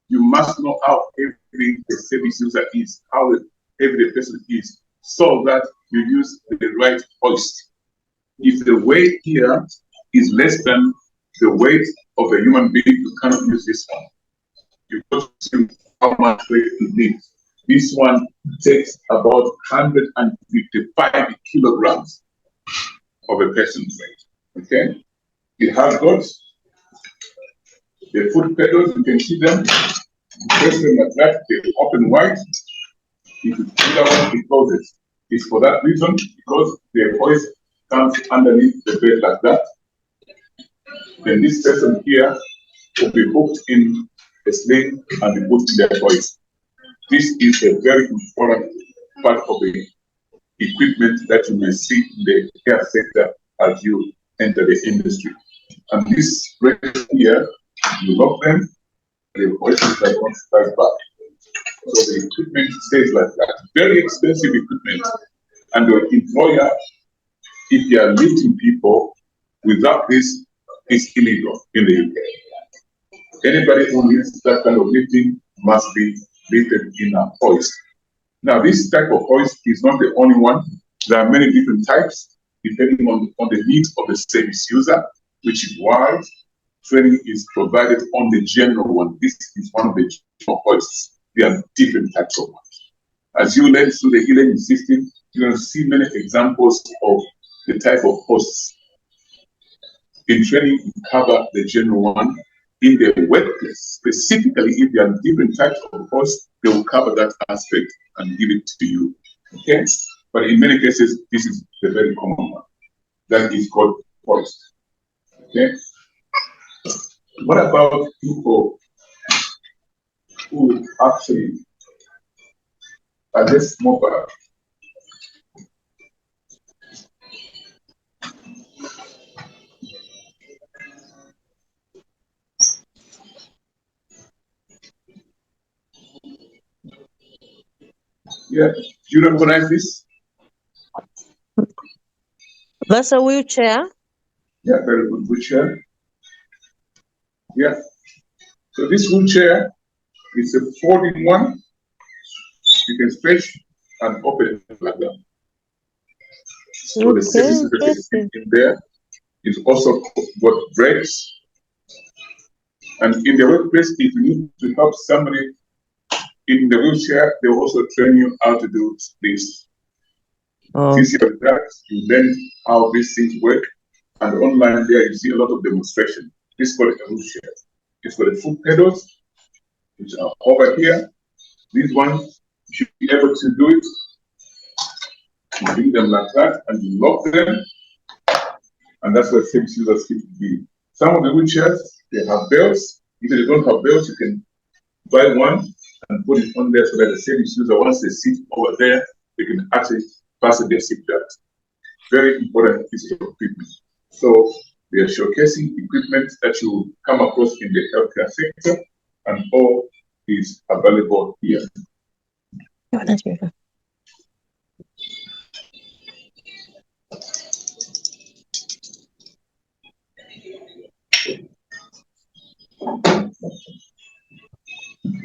Speaker 1: you must know how heavy the service user is, how heavy the person is, so that you use the right hoist. If the weight here is less than the weight of a human being, you cannot use this one. You've got to see how much weight it needs. This one takes about 155 kilograms of a person's weight. Okay? It has got the foot pedals, you can see them. You press them like that, they open wide. If you do that one, it closes. It's for that reason, because the hoist comes underneath the bed like that. Then this person here will be hooked in a sling and be put in their hoist. This is a very important part of the equipment that you may see in the care sector as you enter the industry. And this bracket here, you lock them, the hoist is like one step back. So the equipment stays like that. Very expensive equipment. And the employer, if they are lifting people without this, is illegal in the UK. Anybody who needs that kind of lifting must be lifted in a hoist. Now, this type of hoist is not the only one. There are many different types, depending on the needs of the service user, which is why training is provided on the general one. This is one of the general hoists. There are different types of ones. As you learn through the e-learning system, you're going to see many examples of the type of hosts. In training, you cover the general one. In the workplace, specifically, if there are different types of hosts, they will cover that aspect and give it to you. Okay? But in many cases, this is the very common one. That is called hoist. Okay? What about people who actually are less mobile? Yeah, do you recognize this?
Speaker 2: That's a wheelchair?
Speaker 1: Yeah, very good wheelchair. Yeah. So this wheelchair is a folding one. You can stretch and open it like that. So the service that is in there is also got brakes. And in the workplace, if you need to help somebody in the wheelchair, they will also train you how to do this. Physical tasks, you learn how these things work. And online there, you see a lot of demonstration. This is called a wheelchair. It's got the foot pedals, which are over here. These ones, you should be able to do it. You bring them like that and you lock them. And that's what service users keep doing. Some of the wheelchairs, they have belts. If they don't have belts, you can buy one and put it on there so that the service user, once they sit over there, they can actually fasten their seatbelt. Very important piece of equipment. So they are showcasing equipment that you come across in the healthcare sector, and all is available here.
Speaker 2: Oh, that's very good.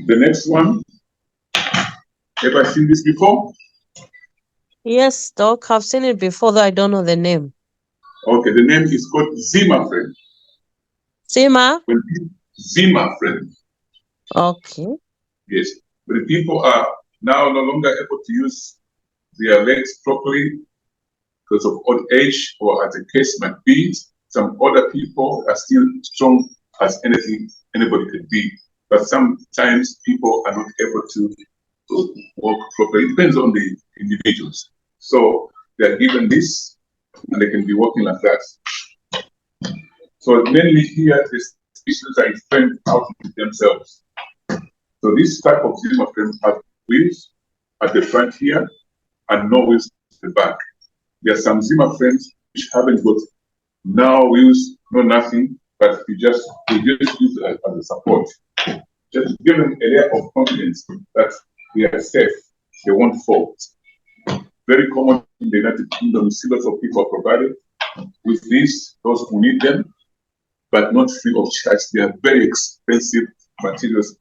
Speaker 1: The next one, ever seen this before?
Speaker 2: Yes, Doc, I've seen it before, though I don't know the name.
Speaker 1: Okay, the name is called Zima Friend.
Speaker 2: Zima?
Speaker 1: Zima Friend.
Speaker 2: Okay.
Speaker 1: Yes, but people are now no longer able to use their legs properly because of old age, or as the case might be. Some other people are still strong as anybody could be, but sometimes people are not able to walk properly. It depends on the individuals. So they're given this, and they can be walking like that. So mainly here, the issues are explained out themselves. So this type of Zima frame has wheels at the front here and no wheels at the back. There are some Zima frames which haven't got no wheels, no nothing, but we just use it as a support. Just give them a layer of confidence that they are safe, they won't fall. Very common in the United Kingdom, lots of people are provided with this, those who need them, but not free of charge. They are very expensive materials.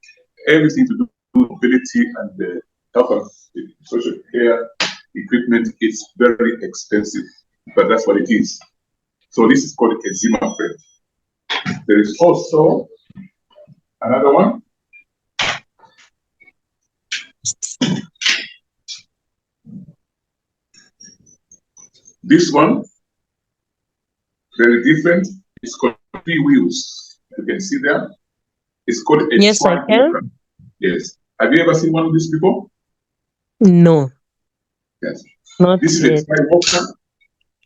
Speaker 1: Everything to do with mobility and the health and social care equipment is very expensive, but that's what it is. So this is called a Zima frame. There is also another one. This one, very different. It's called 3 wheels. You can see there. It's called a
Speaker 2: Yes, I can.
Speaker 1: Yes. Have you ever seen one of these before?
Speaker 2: No.
Speaker 1: Yes.
Speaker 2: Not
Speaker 1: this
Speaker 2: yet.
Speaker 1: is a tri walker.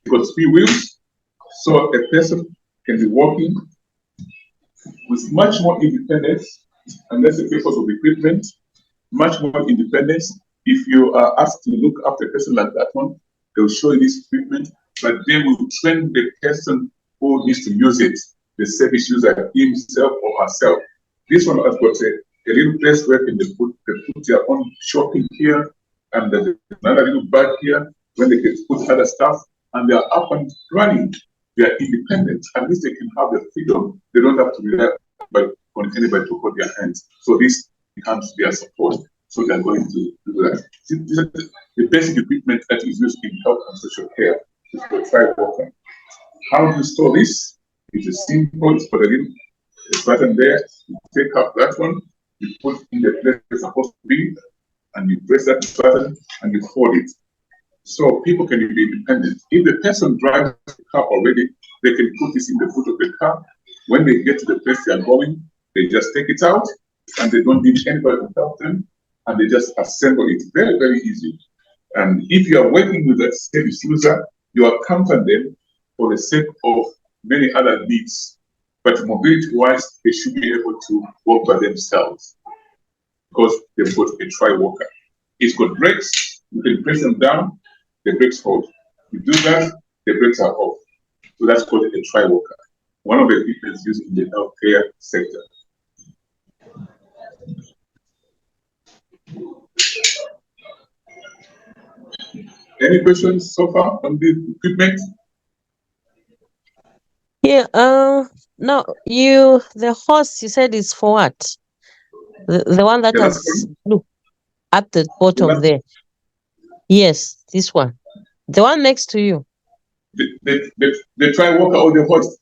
Speaker 1: It's got 3 wheels. So a person can be walking with much more independence, and that's the purpose of equipment, much more independence. If you are asked to look after a person like that one, they'll show you this equipment, but they will train the person who needs to use it, the service user himself or herself. This one has got a little place where they put their own shopping here, and there's another little bag here when they can put other stuff, and they are up and running. They are independent. At least they can have the freedom. They don't have to rely on anybody to hold their hands. So this becomes their support. So they're going to do that. These are the basic equipment that is used in health and social care. It's for tri-walker. How do you store this? It's simple. It's for the little button there. You take up that one, you put in the place it's supposed to be, and you press that button and you hold it. So people can be independent. If the person drives the car already, they can put this in the boot of the car. When they get to the place they are going, they just take it out, and they don't need anybody to help them, and they just assemble it. Very, very easy. And if you are working with that service user, you are counting them for the sake of many other needs. But mobility-wise, they should be able to walk by themselves because they've got a tri-walker. It's got brakes. You can press them down, the brakes hold. You do that, the brakes are off. So that's called a tri-walker. One of the equipment used in the healthcare sector. Any questions so far on the equipment?
Speaker 2: Yeah, no, the horse you said is for what? The one that has look at the bottom there. Yes, this one. The one next to you.
Speaker 1: The tri-walker or the hoist?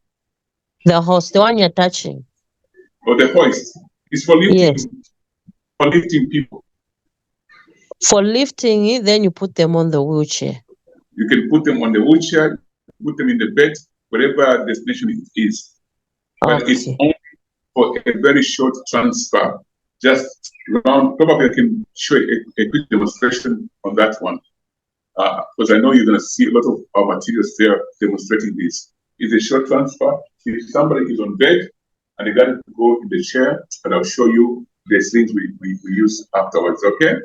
Speaker 2: The horse, the one you're touching.
Speaker 1: Or the hoist. It's for lifting,
Speaker 2: yes.
Speaker 1: For lifting people.
Speaker 2: For lifting it, then you put them on the wheelchair.
Speaker 1: You can put them on the wheelchair, put them in the bed, wherever destination it is. But it's only for a very short transfer. Just around, probably I can show a quick demonstration on that one. Because I know you're going to see a lot of our materials there demonstrating this. It's a short transfer. if somebody is on bed and they got to go in the chair, and I'll show you the things we use afterwards, okay?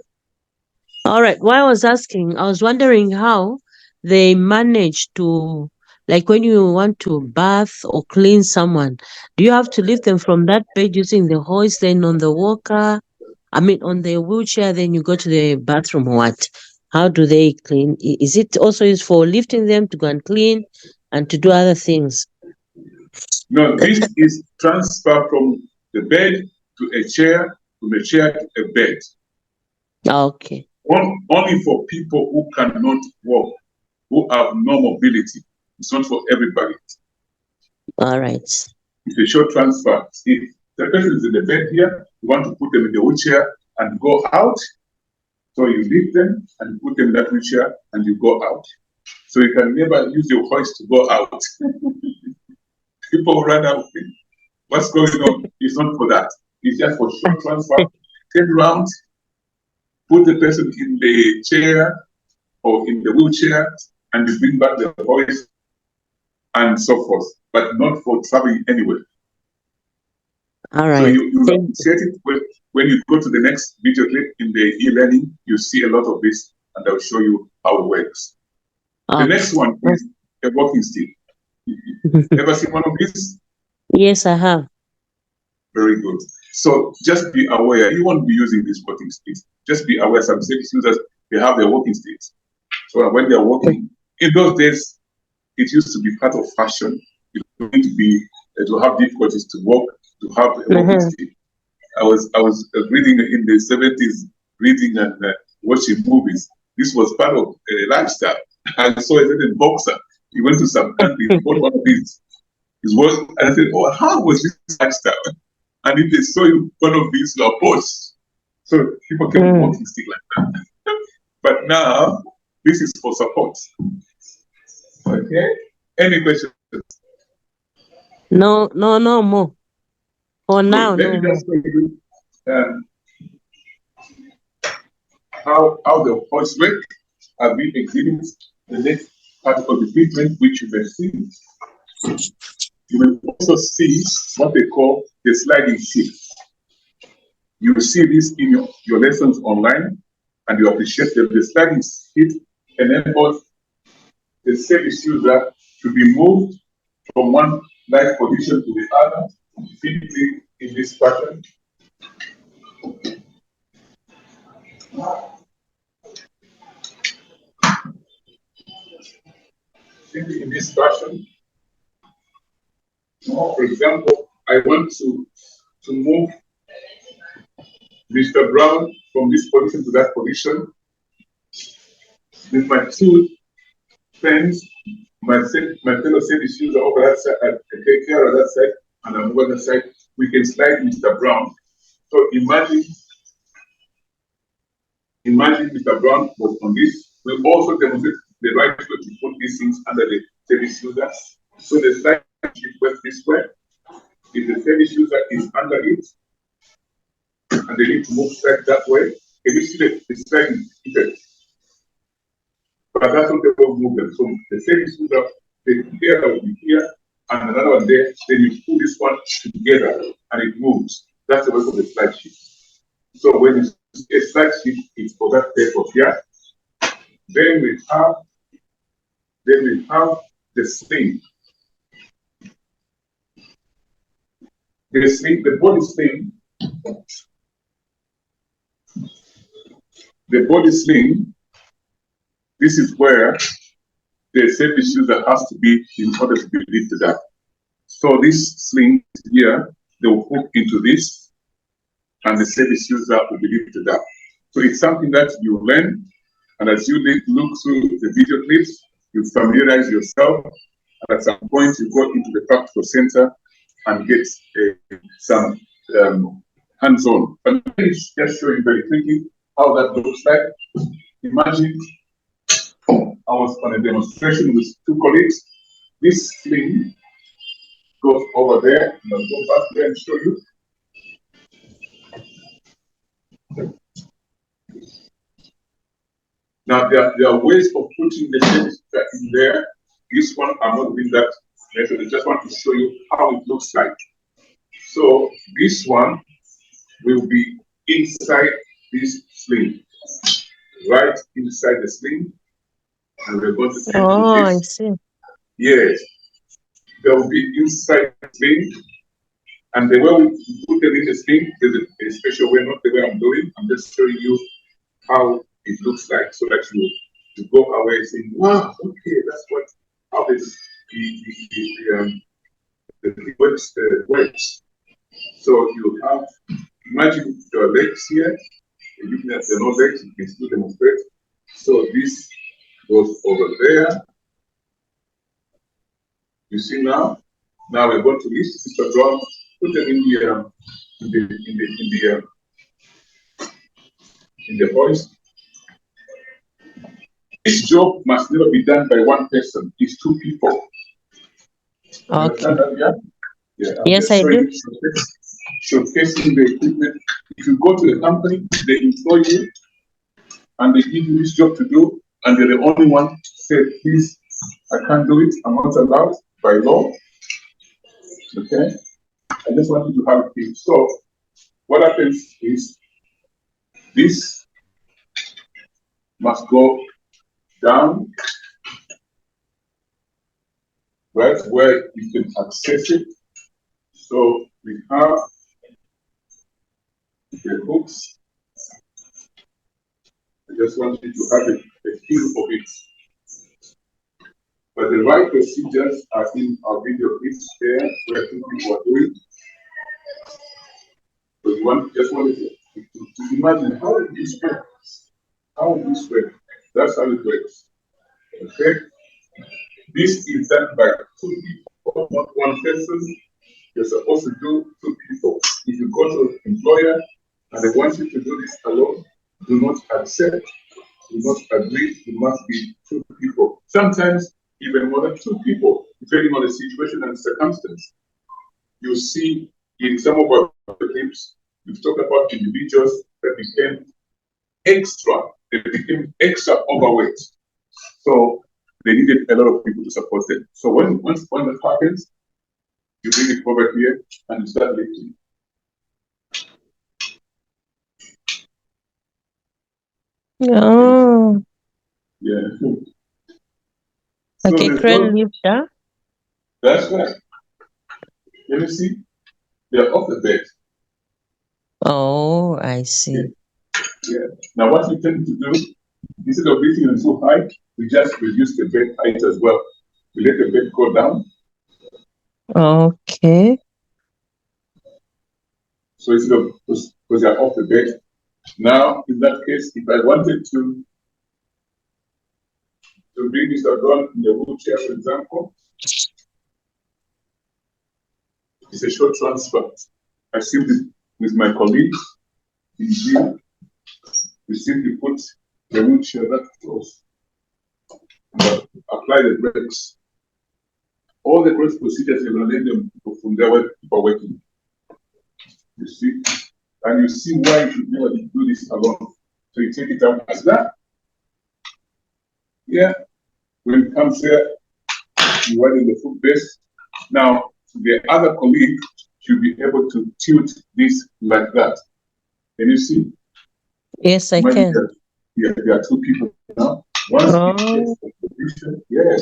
Speaker 2: All right. Why I was asking, I was wondering how they manage to, like when you want to bath or clean someone, do you have to lift them from that bed using the hoist, then on the walker? I mean, on the wheelchair, then you go to the bathroom or what? How do they clean? Is it also used for lifting them to go and clean and to do other things?
Speaker 1: No, this is transfer from the bed to a chair, from a chair to a bed.
Speaker 2: Okay.
Speaker 1: Only for people who cannot walk, who have no mobility. It's not for everybody.
Speaker 2: All right.
Speaker 1: It's a short transfer. If the person is in the bed here, you want to put them in the wheelchair and go out. So you lift them and put them in that wheelchair and you go out. So you can never use your hoist to go out. People run out. What's going on? It's not for that. It's just for short transfer. Turn around, put the person in the chair or in the wheelchair, and you bring back the hoist and so forth, but not for traveling anywhere.
Speaker 2: All
Speaker 1: So
Speaker 2: right.
Speaker 1: you appreciate it when you go to the next video clip in the e-learning, you see a lot of this, and I'll show you how it works. The next one is a walking stick. Ever seen one of these?
Speaker 2: Yes, I have.
Speaker 1: Very good. So just be aware, you won't be using these walking sticks. Just be aware, some service users, they have their walking sticks. So when they're walking, in those days, it used to be part of fashion. You need to be to have difficulties to walk, to have a walking stick. I was reading in the 70s, reading and watching movies. This was part of a lifestyle. I saw a certain boxer. He went to some country, bought one of these. And I said, "Oh, how was this lifestyle?" And if they saw you one of these, you are boss. So people kept walking stick like that. But now, this is for support. Okay? Any questions?
Speaker 2: No more. For now,
Speaker 1: Let me just show you how the hoist work. I'll be exhibiting the next part of the treatment, which you may see. You will also see what they call the sliding seat. You will see this in your lessons online, and you appreciate that the sliding seat enables the service user to be moved from one life position to the other, simply in this pattern. Simply in this fashion. For example, I want to move Mr. Brown from this position to that position with my two friends, my fellow service user over that side, I take care of that side, and I'm over that side. We can slide Mr. Brown. So imagine Mr. Brown was on this. We also demonstrate the right way to put these things under the service user. So the slide works this way. If the service user is under it, and they need to move straight that way, can you see the sliding effect? But that's not the way we move them. So the service user, the here will be here, and another one there. Then you pull this one together, and it moves. That's the way of the slide sheet. So when you see a slide sheet, it's for that purpose here. Then we have the sling. The body sling. The body sling. This is where the service user has to be in order to be lifted up. So this sling here, they will hook into this, and the service user will be lifted up. So it's something that you learn, and as you look through the video clips, you familiarize yourself, and at some point you go into the practical center and get some hands-on. But let me just show you very quickly how that looks like. Imagine I was on a demonstration with two colleagues. This sling goes over there, and I'll go back there and show you. Now, there are ways of putting the service in there. This one, I'm not doing that So I just want to show you how it looks like. So this one will be inside this sling, right inside the sling, and we're going to take
Speaker 2: Oh, I
Speaker 1: this.
Speaker 2: see.
Speaker 1: Yes, there will be inside the sling, and the way we put it in the sling is a special way, not the way I'm doing. I'm just showing you how it looks like, so that you go away saying, "Wow, okay, that's what how this the works." So you have imagine your legs here. Even if there are no legs, you can still demonstrate. So this goes over there. You see now? Now we're going to lift Sister Brown, put them in the hoist. This job must never be done by one person. It's two people.
Speaker 2: Okay.
Speaker 1: Understand that? Yeah. Yeah. I'm
Speaker 2: Yes,
Speaker 1: just
Speaker 2: I
Speaker 1: showing
Speaker 2: do.
Speaker 1: you showcasing the equipment. If you go to a company, they employ you and they give you this job to do, and you're the only one say, please, I can't do it. I'm not allowed by law. Okay. I just want you to have it. So what happens is this must go down, right where you can access it. So we have the hooks. I just want you to have a feel of it. But the right procedures are in our video clips there where two people are doing. So you just want to imagine how this works. How this works. That's how it works. Okay? This is done by two people, not one person. You're supposed to do two people. If you go to an employer and they want you to do this alone, do not accept, do not agree. It must be two people. Sometimes even more than two people, depending on the situation and circumstance. You see in some of our clips, we've talked about individuals that became extra, they became extra overweight. So they needed a lot of people to support them. So when that happens, you bring it over here and you start lifting.
Speaker 2: Oh,
Speaker 1: Yeah.
Speaker 2: okay, crane lifter.
Speaker 1: That's right. Let me see. They're off the bed.
Speaker 2: Oh, I see.
Speaker 1: Yeah. Now what we tend to do, instead of lifting them so high, we just reduce the bed height as well. We let the bed go down.
Speaker 2: Okay.
Speaker 1: So instead of, because they're off the bed. Now, in that case, if I wanted to bring Mr. Brown in the wheelchair, for example, it's a short transfer. I simply, with my colleagues, in gym, we simply put the wheelchair that close, but apply the brakes. All the correct procedures, you're going to let them from there where people are working. You see? And you see why you should never do this alone. So you take it out as that. Yeah. When it comes here, you widen the foot base. Now, the other colleague should be able to tilt this like that. Can you see?
Speaker 2: Yes, I can.
Speaker 1: There are two people now. Once it gets
Speaker 2: Oh,
Speaker 1: the position, yeah.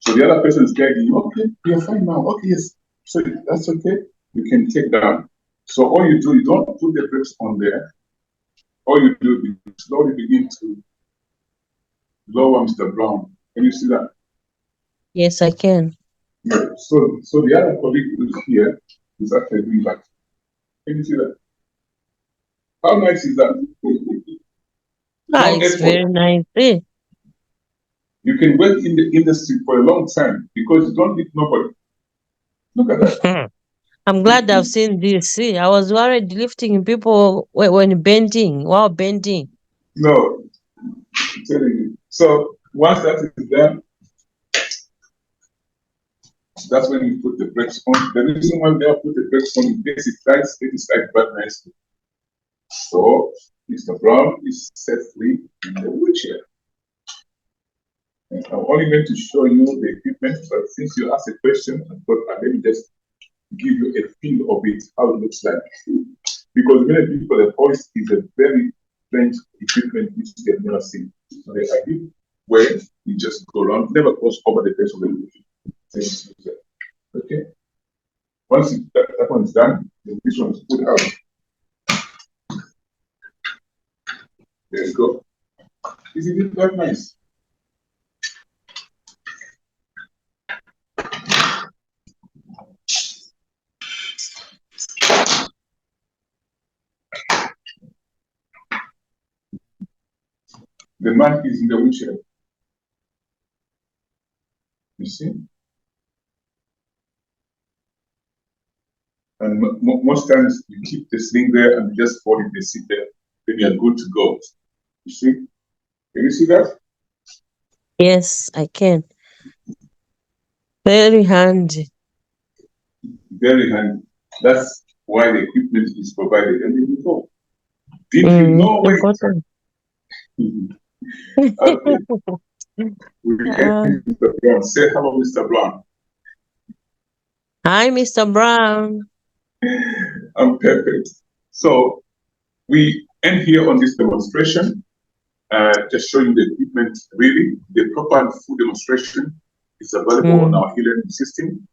Speaker 1: So the other person is guiding you. Okay, you're fine now. Okay, yes. So that's okay. You can take down. So all you do, you don't put the brakes on there. All you do, you slowly begin to lower Mr. Brown. Can you see that?
Speaker 2: yes, I can.
Speaker 1: Yeah. So the other colleague who is here is actually doing that. Can you see that? How nice is that?
Speaker 2: Ah,
Speaker 1: No
Speaker 2: it's
Speaker 1: effort.
Speaker 2: very nice. Eh?
Speaker 1: You can work in the industry for a long time because you don't need nobody. Look at that.
Speaker 2: I'm glad I've seen this. See, I was worried lifting people when bending, while bending.
Speaker 1: No, I'm telling you. So once that is done, that's when you put the brakes on. The reason why they put the brakes on in case it is like that nicely. So Mr. Brown is set free in the wheelchair. I'm only going to show you the equipment, but since you asked a question, I thought let me just give you a feel of it, how it looks like. Because many people, the hoist is a very strange equipment which they have never seen. So the idea where you just go around, never goes over the base of the roof. Okay. Once that one is done, then this one is put out. There you go. Isn't it that nice? The man is in the wheelchair. You see? And most times you keep the sling there and you just fold it, the seat there, then you're good to go. You see? Can you see that?
Speaker 2: Yes, I can. Very handy.
Speaker 1: Very handy. That's why the equipment is provided. And then you go. Did you know?
Speaker 2: Important.
Speaker 1: Okay. We get Mr. Brown. Say hello, Mr. Brown.
Speaker 2: Hi, Mr. Brown.
Speaker 1: I'm perfect. So we end here on this demonstration, just showing the equipment really. The proper and full demonstration is available on our e-learning system.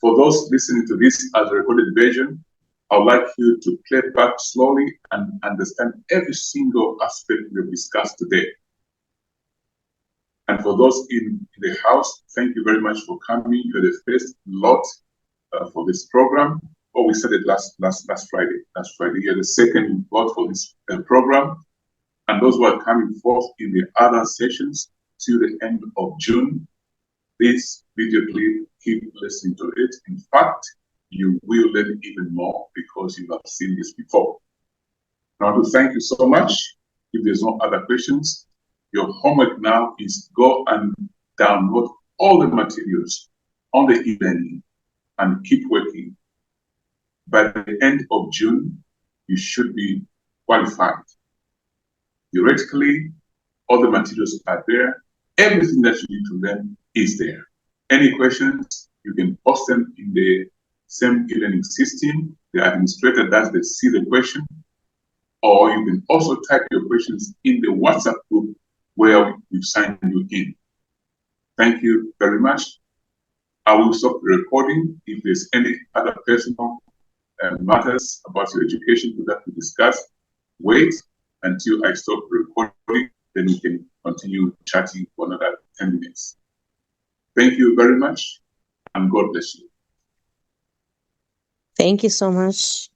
Speaker 1: For those listening to this as a recorded version, I would like you to play back slowly and understand every single aspect we've discussed today. And for those in the house, thank you very much for coming. You're the first lot for this program. Oh, we said it last Friday. Last Friday, you're the second lot for this program. And those who are coming forth in the other sessions till the end of June, this video clip, keep listening to it. In fact, you will learn even more because you have seen this before. Now, to thank you so much. If there's no other questions, your homework now is go and download all the materials on the e-learning and keep working. By the end of June, you should be qualified. Theoretically, all the materials are there. Everything that you need to learn is there. Any questions, you can post them in the same e-learning system. The administrator does see the question, or you can also type your questions in the WhatsApp group where we've signed you in. Thank you very much. I will stop the recording. If there's any other personal matters about your education that we discuss, wait until I stop recording, then we can continue chatting for another 10 minutes. Thank you very much, and God bless you.
Speaker 2: Thank you so much.